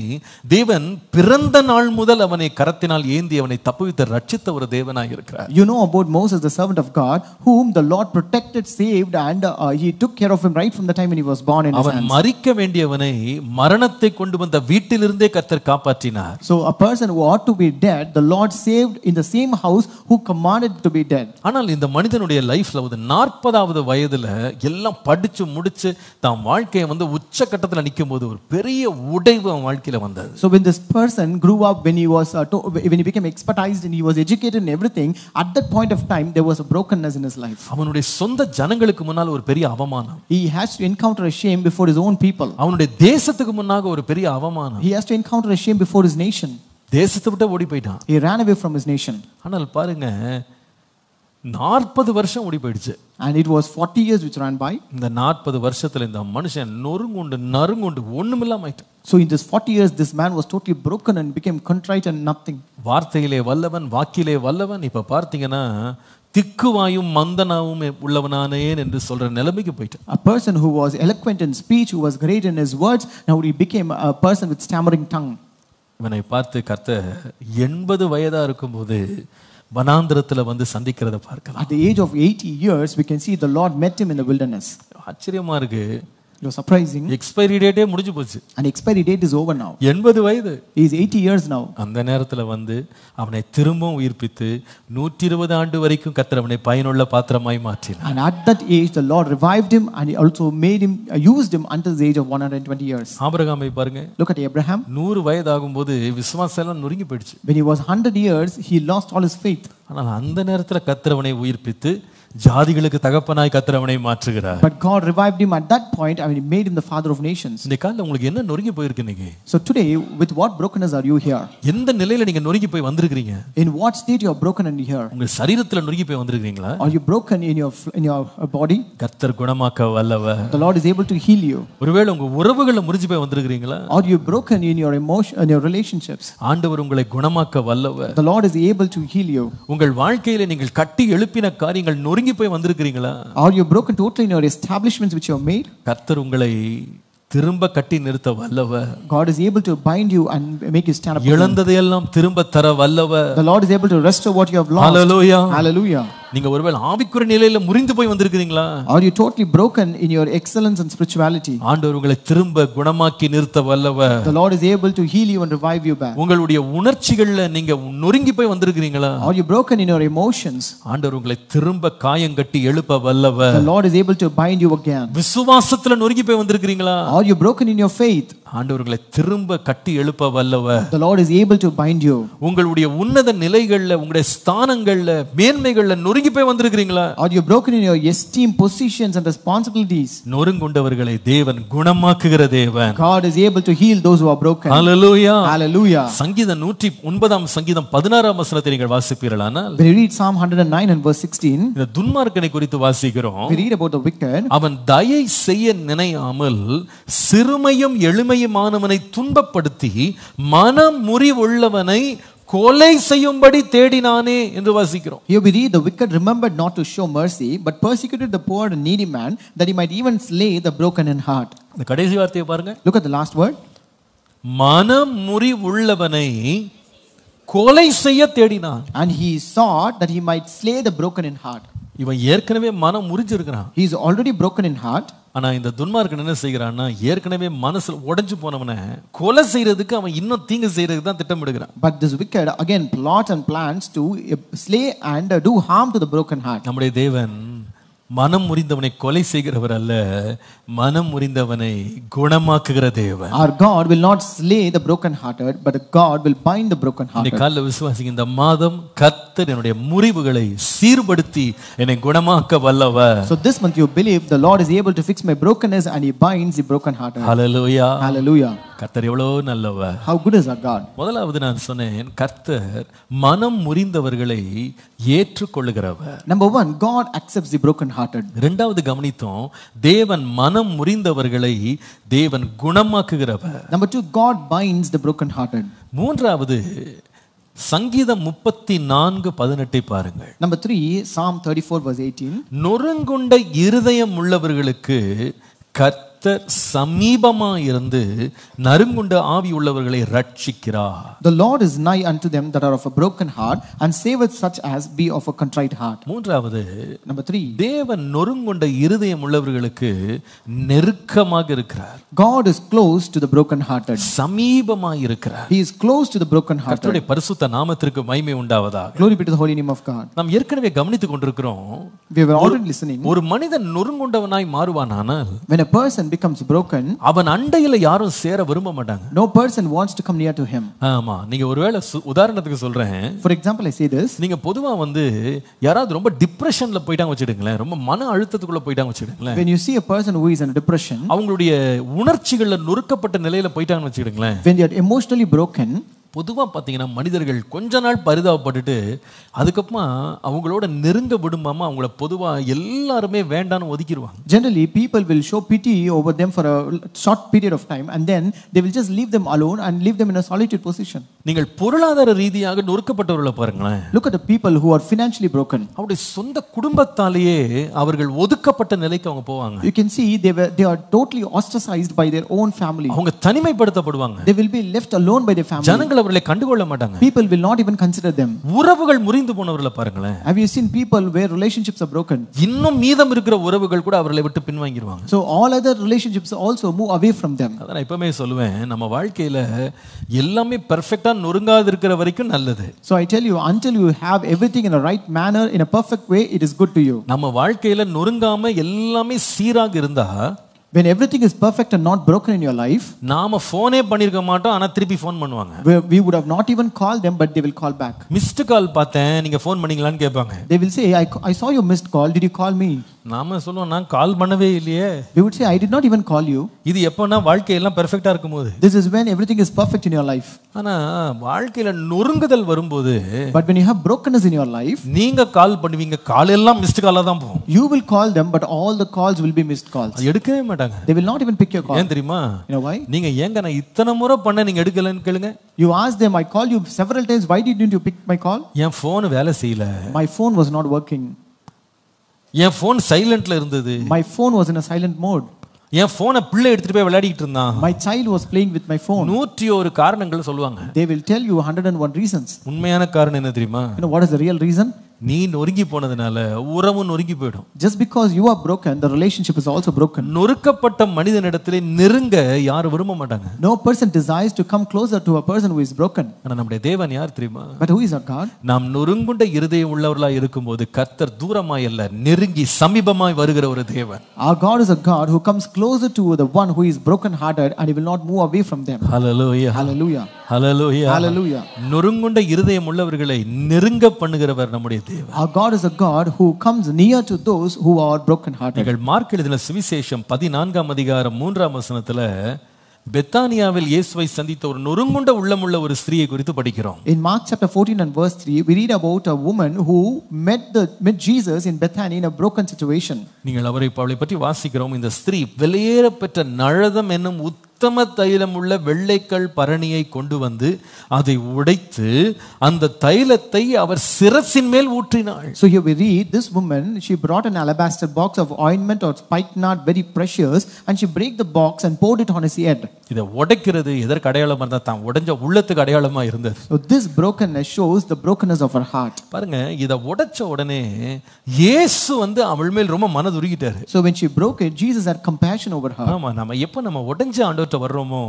தேவன் பிறந்த நாள் முதல் அவனை கரத்தினால் ஏந்தி அவனை தப்புவித்து ரட்சித்த ஒரு தேவனாய் இருக்கிறார். You know about Moses, the servant of God, whom the Lord protected, saved, and he took care of him right from the time when he was born in his hands. அவன் மரிக்க வேண்டியவனை மரணத்தை கொண்டு வந்த வீட்டிலிருந்தே கர்த்தர் காப்பாற்றினார். So a person who ought to be dead, the Lord saved in the same house who commanded to be dead. ஆனால் இந்த மனிதனுடைய லைஃப்ல ஒரு 40வது வயதுல எல்லாம் படிச்சு முடிச்சு தான் வாழ்க்கையை வந்து உச்சகட்டத்துல நிக்கும்போது ஒரு பெரிய உடைவு அவன் வாழ்க்கையில வந்தது. So when this person grew up, when he became expertised and he was educated in everything, at that point of time there was a brokenness in his life. அவனுடைய சொந்த ஜனங்களுக்கு முன்னால் ஒரு பெரிய அவமானம். He has to encounter a shame before his own people. அவனுடைய தேசத்துக்கு முன்னாக ஒரு பெரிய அவமானம். He has to encounter a shame before his nation. தேசத்தை விட்டு ஓடி போயிட்டான். He ran away from his nation. ஆனால் பாருங்க, 40 வருஷம் ஓடி போயிடுச்சு. And it was 40 years which ran by. இந்த 40 வருஷத்துல இந்த மனுஷன் நறுங்குண்டு ஒண்ணுமில்லாம ஆயிட்டான். So in this 40 years this man was totally broken and became contrite and nothing. வார்த்தையிலே வல்லவன், வாக்கிலே வல்லவன், இப்ப பார்த்தீங்கன்னா திக்குவாயும் மந்தனாவும் உள்ளவனானேன் என்று சொல்ற நிலைமைக்கு போயிட்டான். A person who was eloquent in speech, who was great in his words, now he became a person with stammering tongue. இவனை பார்த்து கர்த்தர் 80 வயதா இருக்கும்போது வனாந்திரத்துல வந்து சந்திக்கிறத பார்க்கலாம். At the age of 80 years we can see the Lord met him in the wilderness. ஆச்சரியமா இருக்கு. It was surprising. Expiry டேட்டே முடிஞ்சு போச்சு. And expiry date is over now. 80 வயது. He is 80 years now. அந்த நேரத்துல வந்து அவனை திரும்பவும் உயிர்ப்பித்து 120 ஆண்டு வரைக்கும் கர்த்தர் அவனை பயனுள்ள பாத்திரமாய் மாற்றினார். And at that age the Lord revived him and he also used him until the age of 120 years. ஆபிரகாமை பாருங்க. Look at Abraham. 100 வயதாகும்போது விசுவாசம் எல்லாம் நொறுங்கி போயிடுச்சு. When he was 100 years he lost all his faith. ஆனால் அந்த நேரத்துல கர்த்தர் அவனை உயிர்ப்பித்து ஜாதிகளுக்கு தகப்பனாய் கர்த்தர் அவனை மாற்றுகிறார். But God revived him at that point and he made him the father of nations. இந்த காலையில உங்களுக்கு என்ன நொறுங்கி போயிருக்கு நீங்க? So today with what brokenness are you here? எந்த நிலையில நீங்க நொறுங்கி போய் வந்திருக்கீங்க? In what state you are broken and here? உங்க சரீரத்துல நொறுங்கி போய் வந்திருக்கீங்களா? Are you broken in your body? கர்த்தர் குணமாக்க வல்லவர். The Lord is able to heal you. ஒருவேளை உங்க உறவுகள முறிஞ்சு போய் வந்திருக்கீங்களா? Are you broken in your emotion and your relationships? ஆண்டவர் உங்களை குணமாக்க வல்லவர். The Lord is able to heal you. உங்கள் வாழ்க்கையில நீங்கள் கட்டி எழுப்பின காரியங்கள் நொறுங்கி போய் வந்திருக்கீங்களா? Are you broken totally in your establishments which you have made? கர்த்தர் உங்களை திரும்ப கட்டி நிறுத்த வல்லவர். God is able to bind you and make you stand up. இழந்ததையெல்லாம் திரும்ப தர வல்லவர். The Lord is able to restore what you have lost. Hallelujah. Hallelujah. நீங்க ஒருவேளை ஆவிக்குரிய நிலையில முறிந்து போய் வந்திருக்கீங்களா? Are you totally broken in your excellence and spirituality? ஆண்டவர் உங்களை திரும்ப குணமாக்கி நிறுத்த வல்லவர். The Lord is able to heal you and revive you back. உங்களுடைய உணர்ச்சிகள்ல நீங்க நொறுங்கி போய் வந்திருக்கீங்களா? Are you broken in your emotions? ஆண்டவர் உங்களை திரும்ப காயங்கட்டி எழுப்ப வல்லவர். The Lord is able to bind you again. விசுவாசத்துல நொறுங்கி போய் வந்திருக்கீங்களா? Are you broken in your faith? ஆண்டவர் உங்களை திரும்ப கட்டி எழுப்ப வல்லவர். The Lord is able to bind you. உங்களுடைய உன்னத நிலைகள்ல உங்களுடைய ஸ்தானங்கள்ல மேன்மைகள்ல நொறுங்கி போய் வந்திருக்கீங்களா? Are you broken in your esteem, positions and responsibilities? நொறுங்குண்டவர்களை தேவன் குணமாக்குகிற தேவன். God is able to heal those who are broken. Hallelujah. Hallelujah. சங்கீதம் 109 சங்கீதம் 16 வசனத்தை நீங்கள் வாசிப்பீர்களானால், When we read Psalm 109 and verse 16, இந்த துன்மார்க்கனை குறித்து வாசிக்கிறோம். we read about the wicked. அவன் தயை செய்ய நினையாமல் சிறுமையும் எளிமையுமானவனை துன்பப்படுத்தி மனம் முறிவுள்ளவனை கொலை செய்யும்படி தேடினானே என்று வாசிக்கிறோம். Here we read, the wicked remembered not to show mercy, but persecuted the poor and needy man, that he might even slay the broken in heart. இந்த கடைசி வார்த்தையை பாருங்க. Look at the last word. மனம் முறிவுள்ளவனை கொலை செய்ய தேடினான். And he sought that he might slay the broken in heart. இவன் ஏற்கனவே மனம் முறிஞ்சிருக்கிறான். He is already broken in heart. ஆனா இந்த துன்மார்க்கன் என்ன செய்கிறான்னா, ஏற்கனவே மனசுல உடைஞ்சு போனவனை கொலை செய்யறதுக்கு அவன் இன்னும் தீங்கு செய்யறதுக்கு தான் திட்டமிடுகிறான். But this wicked again plots and plans to slay and do harm to the broken heart. நம்முடைய தேவன் மனம் முறிந்தவனை கொலை செய்கிறவர் அல்ல, மனம் முறிந்தவனை குணமாக்குகிற தேவன். Our God will not slay the broken hearted, but God will bind the broken hearted. இந்த காலையில விசுவாசிங்க, இந்த மாதம் கர்த்தர் என்னுடைய முறிவுகளை சீர்படுத்தி என்னை குணமாக்க வல்லவர். So this month you believe the Lord is able to fix my brokenness and he binds the broken hearted. Hallelujah. Hallelujah. கர்த்தர் எவ்வளவு நல்லவர். How good is our God? முதலாவது நான் சொன்னேன், கர்த்தர் மனம் முறிந்தவர்களை ஏற்றுக்கொள்ளுகிறவர். Number one, God accepts the broken hearted. இரண்டாவது கவனித்தோம், தேவன் மனம் முறிந்தவர்களை தேவன் குணமாக்குகிறவர். Number two, God binds the broken hearted. மூன்றாவது சங்கீதம் 34:18 பாருங்கள். Number three, Psalm 34 verse 18. நொறுங்குண்ட இருதயம் உள்ளவர்களுக்கு கர்த்தர் சமீபமா இருந்து நறுங்குண்ட ஆவி உள்ளவர்களை ரட்சிக்கிறார். The Lord is nigh unto them that are of a broken heart, and saveth such as be of a contrite heart. மூன்றாவது, Number three, தேவன் நொறுங்குண்ட இருதயம் உள்ளவர்களுக்கு நெருக்கமாக இருக்கிறார். God is close to the broken hearted. சமீபமா இருக்கிறார். He is close to the broken hearted. கர்த்தருடைய பரிசுத்த நாமத்திற்கு மகிமை உண்டாவதாக. Glory be to the holy name of God. நாம் ஏற்கனவே கவனித்துக் கொண்டிருக்கிறோம், We were already listening. ஒரு மனிதன் நொறுங்குண்டவனாய் மாறுவானானால் When a person becomes broken, அவன் அண்டையில யாரும் சேர விரும்ப மாட்டாங்க. no person wants to come near to him. ஆமா, நீங்க ஒருவேளை உதாரணத்துக்கு சொல்றேன், For example, I say this. நீங்க பொதுவா யாராவது ரொம்ப டிப்ரெஷன்ல போயிட்டாங்க வச்சிடுங்களேன், ரொம்ப மன அழுத்தத்துக்குள்ள போயிட்டாங்க வச்சிடுங்களேன், When you see a person who is in a depression, அவங்களுடைய உணர்ச்சிகள்ல நொறுக்கப்பட்ட நிலையில போயிட்டாங்கன்னு வச்சிடுங்களேன், when they are emotionally broken, பொதுவா பாத்தீங்கன்னா மனிதர்கள் கொஞ்ச நாள் பரிதாபப்பட்டுட்டு அதுக்கப்புறமா அவங்களோட நெருங்க விடுமாமா அவங்கள பொதுவா எல்லாருமே வேண்டான்னு ஒதுக்கிடுவாங்க. Generally, people will show pity over them for a short period of time, and then they will just leave them alone and leave them in a solitude position. நீங்கள் பொருளாதார ரீதியாக நொறுக்கப்பட்டவர்களை பாருங்களேன். Look at the people who are financially broken. அவருடைய சொந்த குடும்பத்தாலேயே அவர்கள் ஒதுக்கப்பட்ட நிலைக்கு அவங்க போவாங்க. You can see they are totally ostracized by their own family. அவங்க தனிமைப்படுத்தப்படுவாங்க. They will be left alone by their family. ஜனங்கள் அவர்களை கண்டுகொள்ள மாட்டாங்க. People will not even consider them. உறவுகள் முறிந்து போனவர்களை பாருங்களேன். Have you seen people where relationships are broken? இன்னும் மீதம் இருக்கிற உறவுகள் கூட அவர்களை விட்டு பின்வாங்கிடுவாங்க. So all other relationships also move away from them. அத நான் இப்பவே சொல்லுவேன், நம்ம வாழ்க்கையில எல்லாமே பெர்ஃபெக்ட்டா நொறுங்காது இருக்கிற வரைக்கும் நல்லது. So I tell you, until you have everything in a right manner, in a perfect way, it is good to you. நம்ம வாழ்க்கையில நொறுங்காம எல்லாமே சீராக இருந்தா, when everything is perfect and not broken in your life, நாம போனே பண்ணிருக்க மாட்டோம், ஆனா திருப்பி ஃபோன் பண்ணுவாங்க. we would have not even called them, but they will call back. Mist கால் பார்த்தேன், நீங்க ஃபோன் பண்ணீங்களான்னு கேட்பாங்க. They will say, I saw your missed call, did you call me? நாம சொல்லுவோம், நான் கால் பண்ணவே இல்லையே. We would say, I did not even call you. இது எப்பனா வாழ்க்கை எல்லாம் பெர்ஃபெக்ட்டா இருக்கும்போது. This is when everything is perfect in your life. ஆனா வாழ்க்கையில நொறுங்குதல் வரும்போது, but when you have brokenness in your life, நீங்க கால் பண்ணுவீங்க, கால் எல்லாம் மிஸ்ட் காலா தான் போகும். you will call them, but all the calls will be missed calls. எடுக்கவே மாட்டாங்க. They will not even pick your call. ஏன் தெரியுமா? You know why? நீங்க ஏங்க நான் இத்தனை முறை பண்ண நீங்க எடுக்கலன்னு கேளுங்க. You ask them, I called you several times, why didn't you pick my call? என் போன் வேலை செய்யல. My phone was not working. என் போன் சைலண்ட்ல இருந்தது. My phone was in a silent mode. என் போனை பிள்ளை எடுத்துட்டு போய் விளையாடிட்டு இருந்தான். My child was playing with my phone. 101 காரணங்கள் சொல்லுவாங்க. They will tell you 101 reasons. உண்மையான காரணம் என்ன தெரியுமா? You know what is the real reason? நீ நொறுங்கி போனதுனால உறவும் நொறுங்கி போயிடும். Just because you are broken, the relationship is also broken. நொறுக்கப்பட்ட மனிதனிடத்திலே நெருங்க யாரும் விரும்ப மாட்டாங்க. No person desires to come closer to a person who is broken. ஆனா நம்முடைய தேவன் யார் தெரியுமா? But who is our God? நாம் நொறுங்குண்ட இருதயம் உள்ளவர்களாய் இருக்கும்போது கர்த்தர் தூரமாய் அல்ல, நெருங்கி சமீபமாய் வருகிற ஒரு தேவன். Our God is a God who comes closer to the one who is broken hearted, and he will not move away from them. Hallelujah. Hallelujah. Hallelujah. Hallelujah. நொறுங்குண்ட இருதயம் உள்ளவர்களை நெருங்க பண்ணுகிறவர் நம்முடைய தேவன். Our God is a God who comes near to those who are broken hearted. நீங்கள் mark எழுதின சுவிசேஷம் 14ஆம் அதிகாரம் 3ஆம் வசனத்துல பெத்தானியாவில் இயேசுவை சந்தித்த ஒரு நொறுங்குண்ட உள்ளமுள்ள ஒரு ஸ்திரியை குறித்து படிக்கிறோம். In Mark chapter 14 and verse 3, we read about a woman who met Jesus in Bethany in a broken situation. நீங்கள் அவரை பற்றி வாசிக்கிறோம். இந்த ஸ்திரீ வெளியேற பெற்ற நழதம் என்னும் உத்தம தைலம் உள்ள வெள்ளைக்கல் பரணியை கொண்டு வந்து அதை உடைத்து அந்த தைலத்தை அவர் சிரசின் மேல் ஊற்றினாள். So here we read, this woman, she brought an alabaster box of ointment or spikenard, very precious, and she break the box and poured it on his head. இதை உடைக்கிறது எதற்கு அடையாளமா இருந்தா தான் உடைஞ்ச உள்ளத்துக்கு அடையாளமா இருந்தது. So this brokenness shows the brokenness of her heart. பாருங்க, இதை உடைச்ச உடனே இயேசு வந்து அவள் மேல் ரொம்ப மனதுருகிட்டாரு. So when she broke it, Jesus had compassion over her. ஆமா, நம்ம உடைஞ்ச ஆண்டவர்ட்ட வர்றோமோ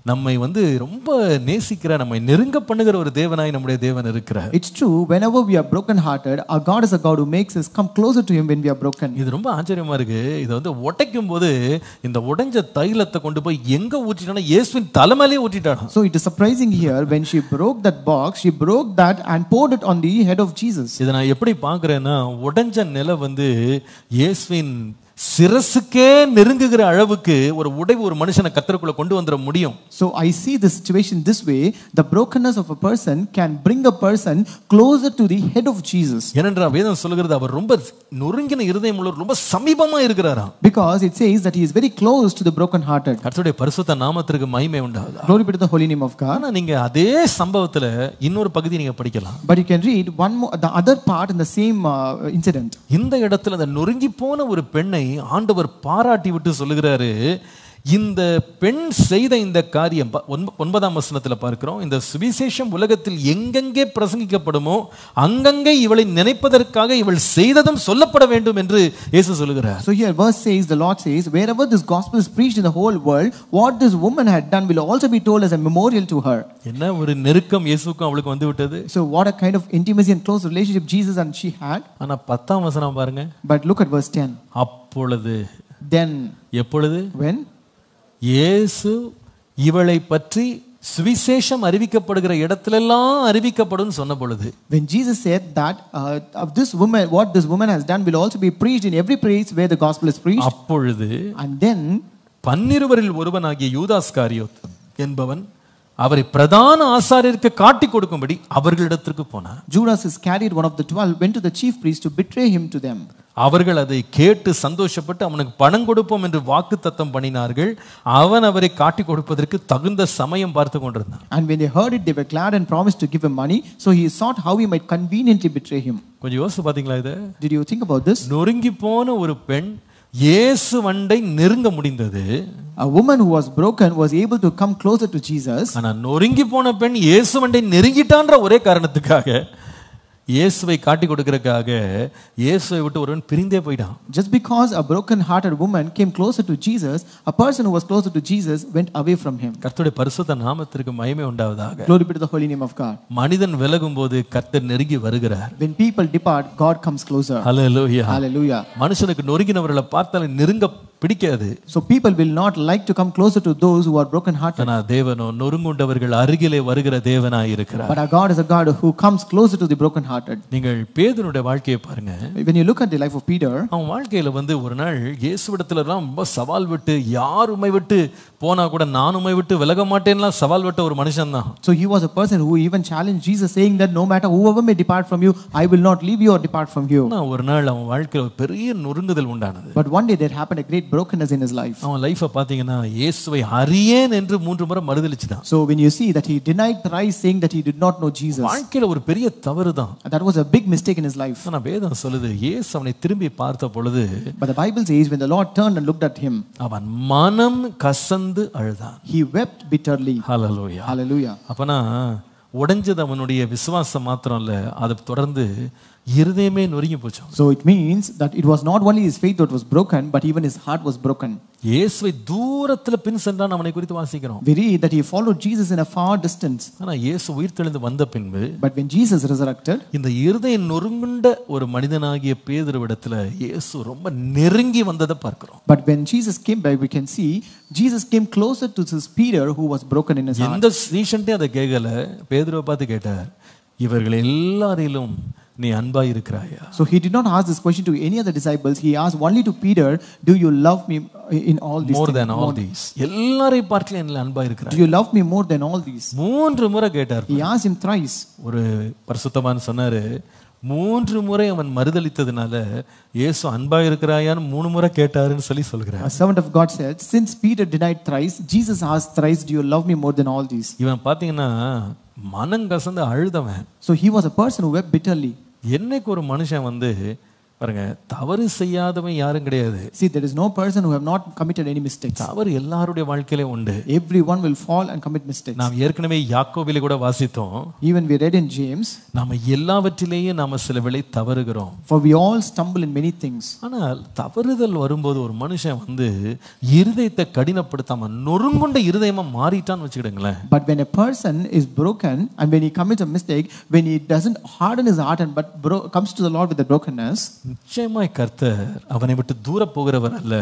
நம்மை வந்து ரொம்ப நேசிக்கிற, நம்மை நெருங்க பண்ணுகிற ஒரு தேவனாய் நம்முடைய தேவன் இருக்கிறார். It's true, whenever we are broken hearted, our God is a God who makes us come closer to him when we are broken. இது ரொம்ப ஆச்சரியமா இருக்கு. இதை வந்து உடைக்கும் போது இந்த உடைஞ்ச தைலத்தை கொண்டு போய் எங்க ஊற்றிட்டானா இயேசுவின் தலைமையிலே ஊற்றிட்டானா. So it is surprising here, when she broke that box, she broke that and poured it on the head of Jesus. இதை நான் எப்படி பார்க்கிறேன்னா, உடைஞ்ச நிலை வந்து இயேசுவின் சிரசுக்கே நெருங்குகிற அளவுக்கு ஒரு உடைவு ஒரு மனுஷனை கர்த்தருக்குள்ள கொண்டு வந்துட முடியும். So I see the situation this way, the brokenness of a person can bring a person closer to the head of Jesus. ஏனென்றால் வேதம் சொல்கிறது அவர் ரொம்ப நொறுங்கின இருதயம் உள்ளவர், ரொம்ப சமீபமா இருக்கிறாராம். Because it says that he is very close to the broken hearted. கர்த்தருடைய பரிசுத்த நாமத்திற்கு மகிமை உண்டாகுதா. Glory be to the holy name of God. ஆனா நீங்க அதே சம்பவத்துல இன்னொரு பகுதி நீங்க படிக்கலாம். But you can read one more, the other part in the same incident. இந்த இடத்துல அந்த நொறுங்கி போன ஒரு பெண்ணை ஆண்டவர் பாராட்டி விட்டு சொல்லுகிறாரு, இந்த பெண் செய்த இந்த காரியம் 9ஆம் வசனத்துல பார்க்கிறோம். இந்த சுவிசேஷம் உலகத்தில் எங்கெங்கே பிரசங்கிக்கப்படுமோ அங்கங்கே இவளை நினைப்பதற்காக இவள் செய்ததும் சொல்லப்பட வேண்டும் என்று இயேசு சொல்லுகிறார். So here verse says, the Lord says, wherever this gospel is preached in the whole world, what this woman had done will also be told as a memorial to her. என்ன ஒரு நெருக்கம் இயேசுவுக்கும் அவளுக்கு வந்து விட்டது. So what a kind of intimacy and close relationship Jesus and she had. ஆனா 10ஆம் வசனம் பாருங்க. But look at verse 10. அப்பொழுது, Then, எப்பொழுது, when இயேசு இவளை பற்றி சுவிசேஷம் அறிவிக்கப்படுகிற இடத்திலெல்லாம் அறிவிக்கப்படும் சொன்ன பொழுது, when Jesus said that of this woman, what this woman has done will also be preached in every place where the gospel is preached. அப்பொழுது, and then 12 ஒருவனாகிய யூதாஸ்காரியோத் என்பவன் அவரை பிரதான ஆசாரியருக்கு காட்டி கொடுக்கும்படி அவர்களிடத்திற்கு போனார். Judas Iscariot, one of the 12, went to the chief priest to betray him to them. அவர்கள் அதை கேட்டு சந்தோஷப்பட்டு அவனுக்கு பணம் கொடுப்போம் என்று வாக்குத்தத்தம் பண்ணினார்கள். அவன் அவரை காட்டி கொடுப்பதற்கு தகுந்த சமயம் பார்த்து கொண்டிருந்தான். And when they heard it, they were glad and promised to give him money. So he sought how he might conveniently betray him. கொஞ்சம் யோசிச்சு பாத்தீங்களா இத? Did you think about this? நொறுங்கி போன ஒரு பெண் இயேசு வண்டை நெருங்க முடிந்தது. A woman who was broken was able to come closer to Jesus. ஆனா நொறுங்கி போன பெண் இயேசு வண்டை நெருங்கிட்டான்ற ஒரே காரணத்துக்காக, இயேசுவை காட்டி கொடுக்கிறதுக்காக இயேசுவை விட்டு ஒருவன் பிரிந்தே போயிட்டான். Just because a broken hearted woman came closer to Jesus, a person who was closer to Jesus went away from him. கர்த்தருடைய பரிசுத்த நாமத்திற்கு மகிமை உண்டாவதாக. Glory be to the holy name of God. மனிதன் விலகும்போது கர்த்தர் நெருங்கி வருகிறார். When people depart, God comes closer. Hallelujah. Hallelujah. மனுஷனுக்கு நொறுங்கினவர்களை பார்த்தாலே நெருங்க பிடிக்காது. So people will not like to come closer to those who are broken hearted. ஆனா தேவனோ நொறுங்குண்டவர்கள் அருகிலே வருகிற தேவனாய் இருக்கிறார். But our God is a God who comes closer to the broken hearted. நீங்கள் பேதுருடைய வாழ்க்கையை பாருங்க. When you look at the life of Peter, அவன் வாழ்க்கையில வந்து ஒரு நாள் இயேசுவிடத்துல ரொம்ப சவால் விட்டு, யார் உம்மை விட்டு போனா கூட நான் உம்மை விட்டு விலக மாட்டேன்லாம் சவால் விட்ட ஒரு மனுஷன் தான். So he was a person who even challenged Jesus, saying that no matter whoever may depart from you, I will not leave you or depart from you. ஒரு நாள் அவன் வாழ்க்கையில ஒரு பெரிய நொறுங்குதல் உண்டானது. But one day there happened a great brokenness in his life. அவன் லைஃபை பாத்தீங்கன்னா இயேசுவை அறியேன் என்று 3 முறை மறுதலிச்சிட்டான். So when you see that he denied thrice, saying that he did not know Jesus. வாழ்க்கையில ஒரு பெரிய தவறு தான். That was a big mistake in his life. ஆனா வேதம் சொல்லுது, இயேசு அவனை திரும்பி பார்த்த பொழுது, But the Bible says when the Lord turned and looked at him, அவன் மனம் கசந்து அழுதான். he wept bitterly. Hallelujah. Hallelujah. அப்பனா உடைஞ்சது அவனுடைய விசுவாசம் மாத்திரம் இல்ல, அதை தொடர்ந்து இருதயமே நொறுங்கி போச்சு. So it means that it was not only his faith that was broken, but even his heart was broken. இயேசுவை தூரத்துல பின் சென்றான் அவனை குறித்து வாசிக்கிறோம். We read that he followed Jesus in a far distance. ஆனா இயேசு உயிர்த்தெழுந்து வந்த பின்பு But when Jesus resurrected, இந்த இருதயம் நொறுங்குண்ட ஒரு மனிதனாகிய பேதுருவிடத்துல இயேசு ரொம்ப நெருங்கி வந்ததை பார்க்கிறோம். but when Jesus came back, we can see Jesus came closer to this Peter who was broken in his heart. எந்த சீஷன்ட்டே அதை கேட்கல. பேதுருவை பார்த்து கேட்டார், இவர்கள் எல்லாரிலும் நீ அன்பா இருக்கிறாயா? So he did not ask this question to any other disciples. He asked only to Peter, do you love me in all these more things? than all these. எல்லாரையும் பார்க்கல என்னல அன்பா Do இருக்கிறாயா? you love me more than all these? 3 முறை கேட்டார். He asked him thrice. ஒரு பரிசுத்தவான் சொன்னாரு, 3 முறை அவன் மறுதலித்ததுனால இயேசு அன்பா இருக்கிறாயான்னு 3 முறை கேட்டாருன்னு சொல்கிறார். A servant of God said, since Peter denied thrice, Jesus asked thrice, do you love me more than all these? இவன் பாத்தீங்கன்னா மனங்கசந்து அழுதவன். So he was a person who wept bitterly. என்னைக்கு ஒரு மனுஷன் பாருங்க, தவறு செய்யாதவன் யாரும் கிடையாது. See, there is no person who have not committed any mistakes. தவறு எல்லாருடைய வாழ்க்கையிலே உண்டு. Everyone will fall and commit mistakes. நாம் ஏற்கனவே யாக்கோபிலே கூட வாசித்தோம். Even we read in James, நாம எல்லாவற்றிலேயே நாம சில வேளை தவறுகிறோம். for we all stumble in many things. ஆனால் தவறுதல் வரும்போது ஒரு மனுஷன் இருதயத்தை கடினப்படுத்தாம நொறுங்குண்ட இருதயமா மாறிட்டான்னு வச்சுக்கிடுங்களேன். But when a person is broken and when he commits a mistake, when he doesn't harden his heart and comes to the Lord with the brokenness, நிச்சயமாய் கர்த்தர் அவனை விட்டு தூர போகிறவர் அல்ல,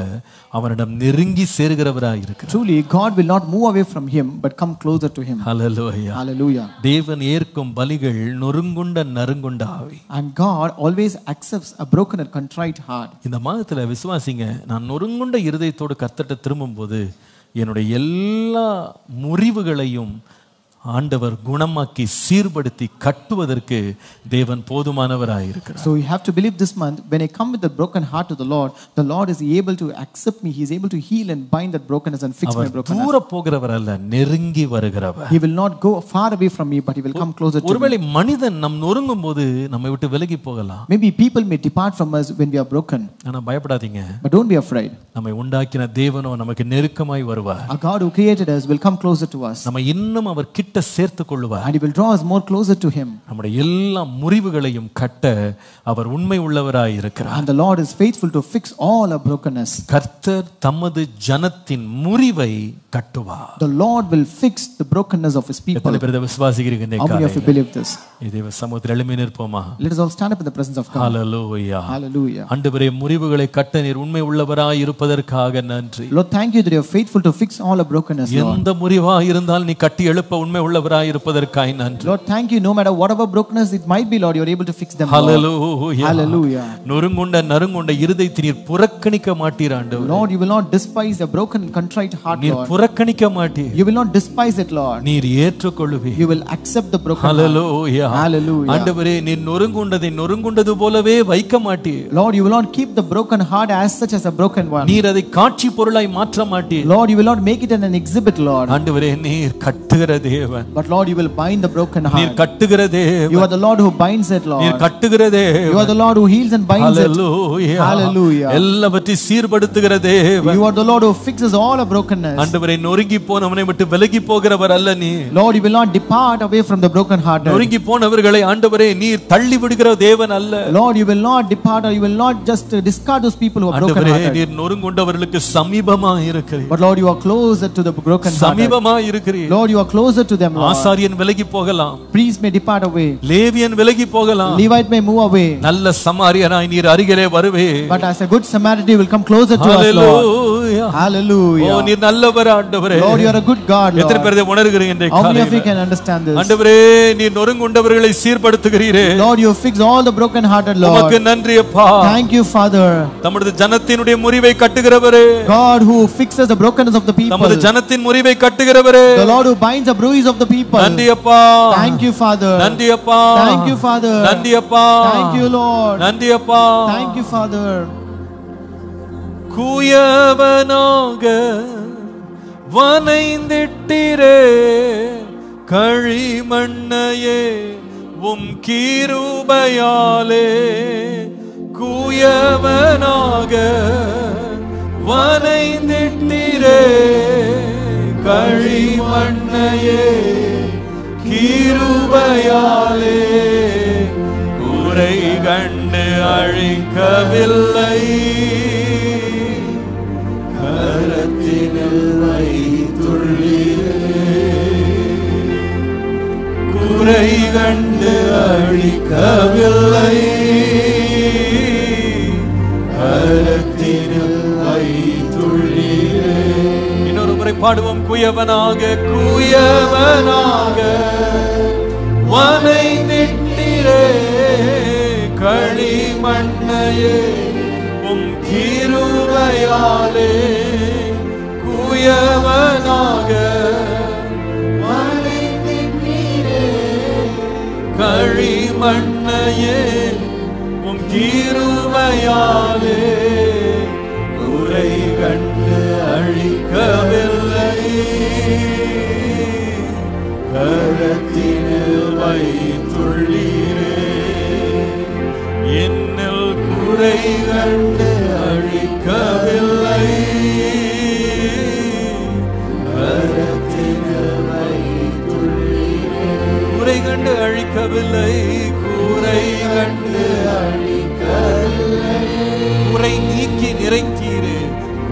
அவனிடம் நெருங்கி சேருகிறவராய் இருக்கிறார். truly God will not move away from him but come closer to him. Hallelujah. Hallelujah. தேவன் ஏற்கும் பலிகள் நொறுங்குண்ட நறுங்குண்ட ஆவி. And God always accepts a broken and contrite heart. இந்த மாதத்துல விசுவாசிங்க, நான் நொறுங்குண்ட இருதயத்தோடு கர்த்தர்ட்ட திரும்பும்போது என்னுடைய எல்லா முறிவுகளையும் ஆண்டவர் குணமாக்கி சீர்படுத்தி கட்டுவதற்கு தேவன் போதுமானவராய் இருக்கிறார். So you have to believe this month, when I come with a broken heart to the Lord is able to accept me. He is able to heal and bind that brokenness and fix my brokenness. தூர போகிறவர் அல்ல, நெருங்கி வருகிறவர். He will not go far away from me, but he will come closer to me. ஒருவேளை மனிதன் நம் நொறுங்கும்போது நம்மை விட்டு விலகி போகலாம். Maybe people may depart from us when we are broken. ஆனா பயப்படாதீங்க. But don't be afraid. நம்மை உண்டாக்கின தேவனோ நமக்கு நெருக்கமாய் வருவார். Our God who created us will come closer to us. நம்ம இன்னும் அவர் கிட்ட சேர்த்துக் கொள்வார். And he will draw us more closer to him. நம்முடைய எல்லா முறிவுகளையும் கட்ட அவர் உண்மை உள்ளவராய் இருக்கிறார். And the Lord is faithful to fix all our brokenness. கர்த்தர் தமது ஜனத்தின் முறிவை கட்டுவார். The Lord will fix the brokenness of his people. எத்தனை பேர் விசுவாசிக்கிறீங்க இந்த How many of you காலையில? believe this? இதே சமூகத்தில் எழும்பி நிற்போமா? Let us all stand up in the presence of God. Hallelujah. Hallelujah. ஆண்டவரே, முறிவுகளை கட்ட நீர் உண்மை உள்ளவராய் இருப்பதற்காக நன்றி. Lord, thank you that you are faithful to fix all our brokenness, Lord. எந்த முறிவாய் இருந்தாலும் நீ கட்டி எழுப்ப உண்மை உள்ளவராய் இருப்பதற்காக நன்றி. Lord, thank you, no matter whatever brokenness it might be, Lord, you are able to fix them, Lord. Hallelujah. Hallelujah. நொறுங்குண்ட நறுங்குண்ட இருதயத்தை நீர் புறக்கணிக்க மாட்டீர் ஆண்டவரே. Lord, you will not despise a broken and contrite heart, நீர் Lord. புறக்கணிக்க மாட்டீர். You will not despise it, Lord. நீர் ஏற்றுக்கொள்வீர். You will accept the broken heart. Hallelujah. Hallelujah. ஆண்டவரே, நீர் நொறுங்குண்டதை நொறுங்குண்டது போலவே வைக்க மாட்டீர். Lord, you will not keep the broken heart as such as a broken one. நீர் அதை காட்சி பொருளாய் மாற்ற மாட்டீர். Lord, you will not make it an exhibit, Lord. ஆண்டவரே, நீர் கட்டுகிற தேவன். But Lord, you will bind the broken heart. நீர் கட்டுகிற தேவன். You are the Lord who binds it, Lord. நீர் கட்டுகிற தேவன். You are the Lord who heals and binds it. Hallelujah. Hallelujah. எல்லாவற்றையும் சீர்படுத்துகிற தேவன். You are the Lord who fixes all our brokenness. ஆண்டவரே, நொறுங்கி போனவனை விட்டு விலகி போகிறவர் அல்ல நீ. Lord, you will not depart away from the broken hearted. நொறுங்கி போனவர்களை ஆண்டவரே நீர் தள்ளி விடுகிற தேவன் அல்ல. Lord, you will not depart or you will not just discard those people who are broken ஆண்டவரே, hearted. நீர் நொறுங்குண்டவர்களுக்கு சமீபமாக இருக்கிறீர். But Lord, you are closer to the broken hearted. சமீபமாக இருக்கிறீர். Lord, you are closer to them, Lord. ஆசாரியன் விலகி போகலாம். Priest may depart away. லேவியன் விலகி போகலாம். Levite may move away. நல்ல சமாரியனாய் நீர் அருகிலே வருவே. But as a good Samaritan will come closer to us, Lord. Hallelujah. Hallelujah. ஓ, நீர் நல்லவர் ஆண்டவரே. Lord, you are a good God, Lord. எத்தனை பேர் இதை உணர்கிறீங்க இந்த How many of you காலையில? can understand this? ஆண்டவரே, நீர் நொறுங்குண்டவர்களை சீர்படுத்துகிறீரே. Lord, you fix all the broken hearted, உமக்கு Lord. நன்றி அப்பா. Thank you, Father. தமது ஜனத்தினுடைய முறிவை கட்டுகிறவரே. God who fixes the brokenness of the people. தமது ஜனத்தின் முறிவை கட்டுகிறவரே. The Lord who binds the bruise of the people. நன்றி அப்பா. Thank you, Father. நன்றி அப்பா. Thank you, Father. நன்றி அப்பா. Thank you, Lord. நன்றி அப்பா. Thank you, Father. குயவனாக வனைந்திட்டிரே களிமண்ணையே உம் கிருபையாலே. குயவனாக வனைந்திட்டிரே களிமண்ணையே கிருபையாலே. குறை கண்டு அழிக்கவில்லை, கரத்தினில் வைத்துள்ளீரே. குறை கண்டு அழிக்கவில்லை, கரத்தினில் வைத்துள்ளீரே. இன்னொரு முறை பாடுவோம். குயவனாக குயவனாக வனைந்திட்டீரே, களிமண்ணையே உம் கிருபையாலே. குயவனாக வனைந்திட்டீரே, களிமண்ணையே உம் கிருபையாலே. குறை கண்டு அழிக்கவில்லை, கரத்தினில் வைத்துள்ளீரே. என்னில் குறை கண்டு அழிக்கவில்லை, கரத்தினில் வைத்துள்ளீரே. குறை கண்டு அழிக்கவில்லை, குறை கண்டு அழிக்கவில்லை. குறை நீக்கி நிறைத்தீரே,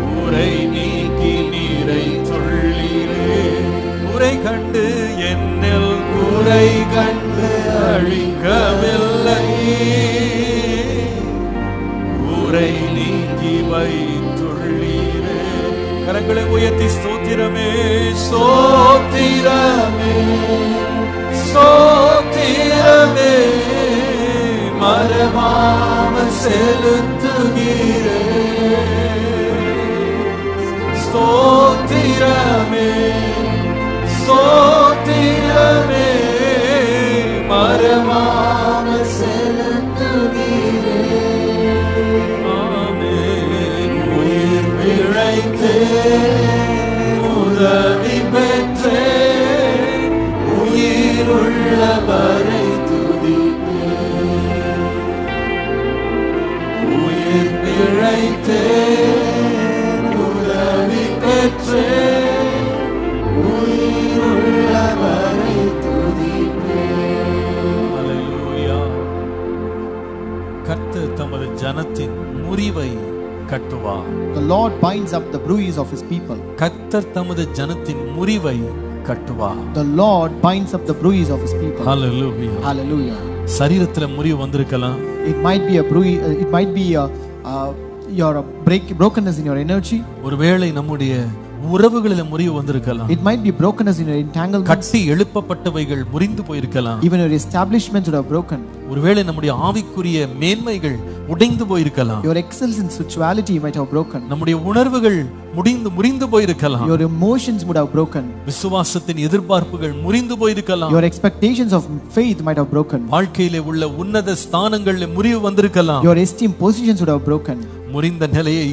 குறை நீக்கி நிறைத்துள்ளீரே. குறை கண்டு என்னில் குறை கண்டு அழிக்கவில்லை, குறை நீக்கி வைத்துள்ளீரே. கரங்களை உயர்த்தி ஸ்தோத்திரமே, ஸ்தோத்திரமே, ஸ்தோத்திரமே, மறவாமல் செலுத்துகிறே. ஸ்தோத்திரமே, ஸ்தோத்திரமே, மறவாமல் செலுத்துகிறே. ஆமென். உயிர் பிழைத்தேன், உதவி பெற்றேன், உயிருள்ளவரை துதிப்பேன். உயிர் பிழைத்தேன், உதவி பெற்றேன், உயிருள்ளவரை துதிப்பேன். அல்லேலூயா. கர்த்தர் தமது ஜனத்தின் முறிவை கட்டுவார். The Lord binds up the bruise of his people. கர்த்தர் தமது ஜனத்தின் முறிவை கட்டுவார். The Lord binds up the bruise of his people. Hallelujah. Hallelujah. சரீரத்துல முறிவு வந்திருக்கலாம். It might be a bruise, it might be your brokenness in your energy. ஒருவேளை நம்முடைய உறவுகளில முறிவு வந்திருக்கலாம். It might be brokenness in your entanglements. கட்டி எழுப்பப்பட்டவைகள் முறிந்து போயிருக்கலாம். Even your establishments would have broken. ஒருவேளை நம்முடைய ஆவிக்குரிய மேன்மைகள் உடைந்து போயிருக்கலாம். Your excellence in spirituality might have broken. நம்முடைய உணர்வுகள் முறிந்து போயிருக்கலாம். Your emotions would have broken. விசுவாசத்தின் எதிர்பார்ப்புகள் முறிந்து போயிருக்கலாம். Your expectations of faith might have broken. வாழ்க்கையிலே உள்ள உன்னத ஸ்தானங்களில் முறிவு வந்திருக்கலாம். Your esteemed positions would have broken. முறிந்த நிலையை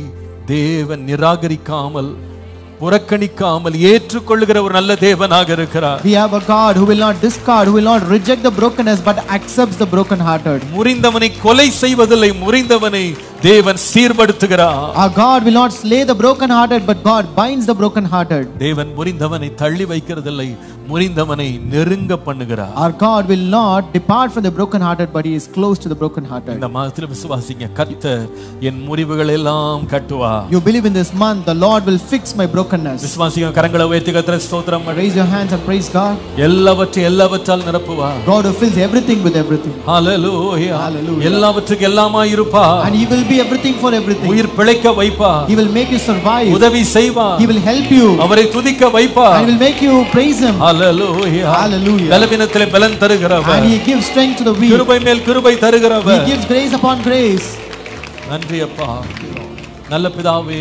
தேவன் நிராகரிக்காமல் புறக்கணிக்காமல் ஏற்றுக்கொள்ளுகிற ஒரு நல்ல தேவனாக இருக்கிறார். We have a God who will not discard, who will not reject the brokenness but accepts the broken-hearted. முறிந்தவனை கொலை செய்வதில்லை, முறிந்தவனை தேவன் சீர்படுத்துகிறார். Our God will not slay the broken-hearted but God binds the broken-hearted. தேவன் முறிந்தவனை தள்ளி வைக்கிறதில்லை, முறிந்தவனை நெருங்க பண்ணுகிறார். Our God will not depart from the broken-hearted but he is close to the broken-hearted. இந்த மாதத்தில் விசுவாசிங்க, கர்த்தர் என் முறிவுகள் எல்லாம் கட்டுவார். You believe in this month the Lord will fix my brokenness. விசுவாசிங்க, கரங்களை உயர்த்தி கர்த்தரை ஸ்தோத்திரம் பண்ணு. Raise your hands and praise God. எல்லாவற்றால் நிரப்புவார். God who fills everything with everything. Hallelujah. Hallelujah. எல்லாவற்றுக்கு எல்லாமாய் இருப்பார். And he will be everything for everything. உயிர் பிழைக்க வைப்பார். He will make you survive. உதவி செய்வார். He will help you. அவரை துதிக்க வைப்பார். And he will make you praise him. Hallelujah. Hallelujah. பலவீனத்திலே பலன் தருகிறவர். And he gives strength to the weak. கிருபை மேல் கிருபை தருகிறவர். He gives grace upon grace. நன்றி அப்பா. நல்ல பிதாவே,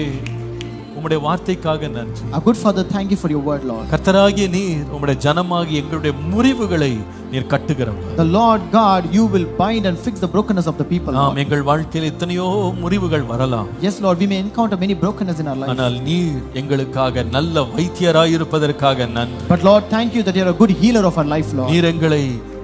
உம்முடைய வார்த்தைக்காக நன்றி. Our good Father, thank you for your word, Lord. கர்த்தராகிய நீர் உம்முடைய ஜனமாகிய எங்களுடைய முறிவுகளை நீர் கட்டுகிறவர். The Lord God, you will bind and fix the brokenness of the people. நாம் எங்கள் வாழ்க்கையில் எத்தனையோ முறிவுகள் வரலாம். Yes, Lord, we may encounter many brokenness in our life. ஆனால் நீர் எங்களுக்காக நல்ல வைத்தியராய் இருப்பதற்காக நன்றி. But Lord, thank you that you are a good healer of our life, Lord. நீர் எங்களை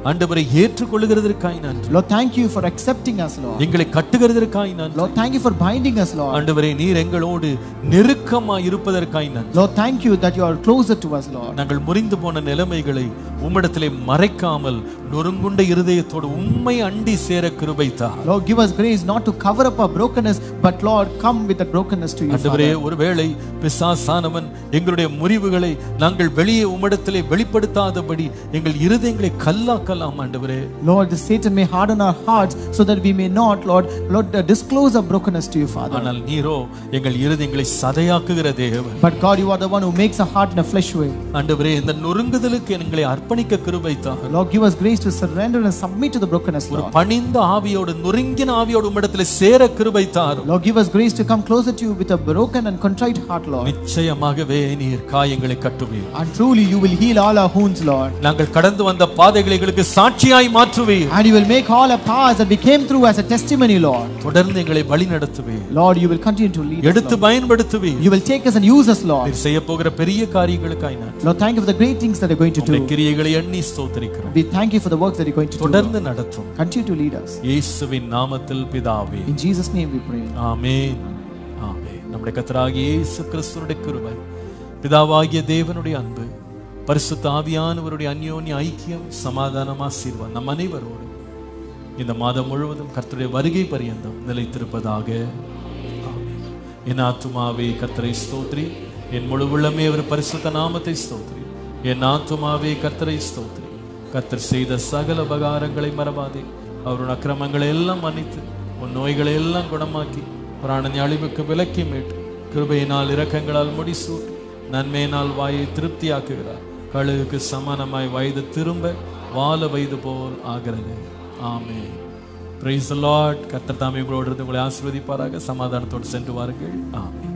ஆண்டவரை ஏற்றுக்கொள்ளுகிறதற்காய் நன்றி. Lord, thank you for accepting us, Lord. எங்களை கட்டுகிறதற்காய் நன்றி. Lord, thank you for binding us, Lord. ஆண்டவரே, நீர் எங்களோடு நெருக்கமாய் இருப்பதற்காய் நன்றி. Lord, thank you that you are closer to us, Lord. நாங்கள் முறிந்து போன நிலைமைகளை உம்மிடத்திலே மறைக்காமல் நொறுங்குண்ட இருதயத்தோடு உம்மை அண்டி சேர கிருபை தார். Lord, give us grace not to cover up our brokenness, but Lord, come with the brokenness to you, ஆண்டவரே, Father. ஒருவேளை பிசாசானவன் எங்களுடைய முறிவுகளை நாங்கள் வெளியே உம்மிடத்திலே வெளிப்படுத்தாதபடி எங்கள் இருதயங்களை கல்லாக்கலாம். ஆண்டவரே, Lord, the Satan may harden our hearts so that we may not, Lord, disclose our brokenness to you, Father. ஆனால் நீரோ எங்கள் இருதயங்களை சதையாக்குகிற தேவன். But God, you are the one who makes a heart in a flesh way. ஆண்டவரே, இந்த நொறுங்குதலுக்கு எங்களை அர்ப்பணிக்க கிருபை தார். Lord, give us grace to surrender and submit to the brokenness, ஒரு Lord. பணிந்த ஆவியோடு நொறுங்கின ஆவியோடு உம்மிடத்திலே சேர கிருபை தார். Lord, give us grace to come closer to you with a broken and contrite heart, Lord. நிச்சயமாகவே நீர் காயங்களை கட்டுவீர். And truly you will heal all our wounds, Lord. நாங்கள் கடந்து வந்த பாதைகளை எங்களுக்கு சாட்சியாய் மாற்றுவீர். And you will make all our paths that we came through as a testimony, Lord. தொடர்ந்து எங்களை வழி நடத்துவீர். Lord, you will continue to lead us, எடுத்து Lord. பயன்படுத்துவீர். You will take us and use us, Lord. நீர் செய்ய போகிற பெரிய காரியங்களுக்காய் நன்றி. Lord, thank you for the great things that you're going to உம்முடைய do. கிரியைகளை எண்ணி ஸ்தோத்திரிக்கிறோம். We thank you for the works that you're going to do, தொடர்ந்து Lord. நடத்தும். Continue to lead us. இயேசுவின் நாமத்தில் பிதாவே, In Jesus' name we pray. ஆமென். ஆமென். நம்முடைய கர்த்தராகிய இயேசு கிறிஸ்துவினுடைய கிருபை, பிதாவாகிய தேவனுடைய அன்பு, பரிசுத்த ஆவியானவருடைய அந்யோன்ய ஐக்கியம், சமாதானம், ஆசீர்வாதம் நம் அனைவரோடு இந்த மாதம் முழுவதும் கர்த்தருடைய வருகை பரியந்தம் நிலைத்திருப்பதாக. ஆமென். என் ஆத்துமாவே கர்த்தரை ஸ்தோத்திரி, என் முழு உள்ளமே அவர் பரிசுத்த நாமத்தை ஸ்தோத்திரி. என் ஆத்துமாவே கர்த்தரை ஸ்தோத்திரி. கர்த்தர் செய்த சகல உபகாரங்களை மறவாதே. அவருடைய அக்கிரமங்களை எல்லாம் மன்னித்து உன் நோய்களை எல்லாம் குணமாக்கி பிராணனை அழிவுக்கு விலக்கி மீட்டு கிருபையினால் இரக்கங்களால் முடிசூட்டி நன்மையினால் வாயை திருப்தியாக்குகிறார். கழுகுக்கு சமானமாய் வயது திரும்ப வால வயது போல் ஆகிறது. ஆமென். Praise the lord. கர்த்தர் தாமே உங்களோடு இருந்து உங்களை ஆசீர்வதிப்பாராக. சமாதானத்தோடு சென்று வாருங்கள். ஆமென்.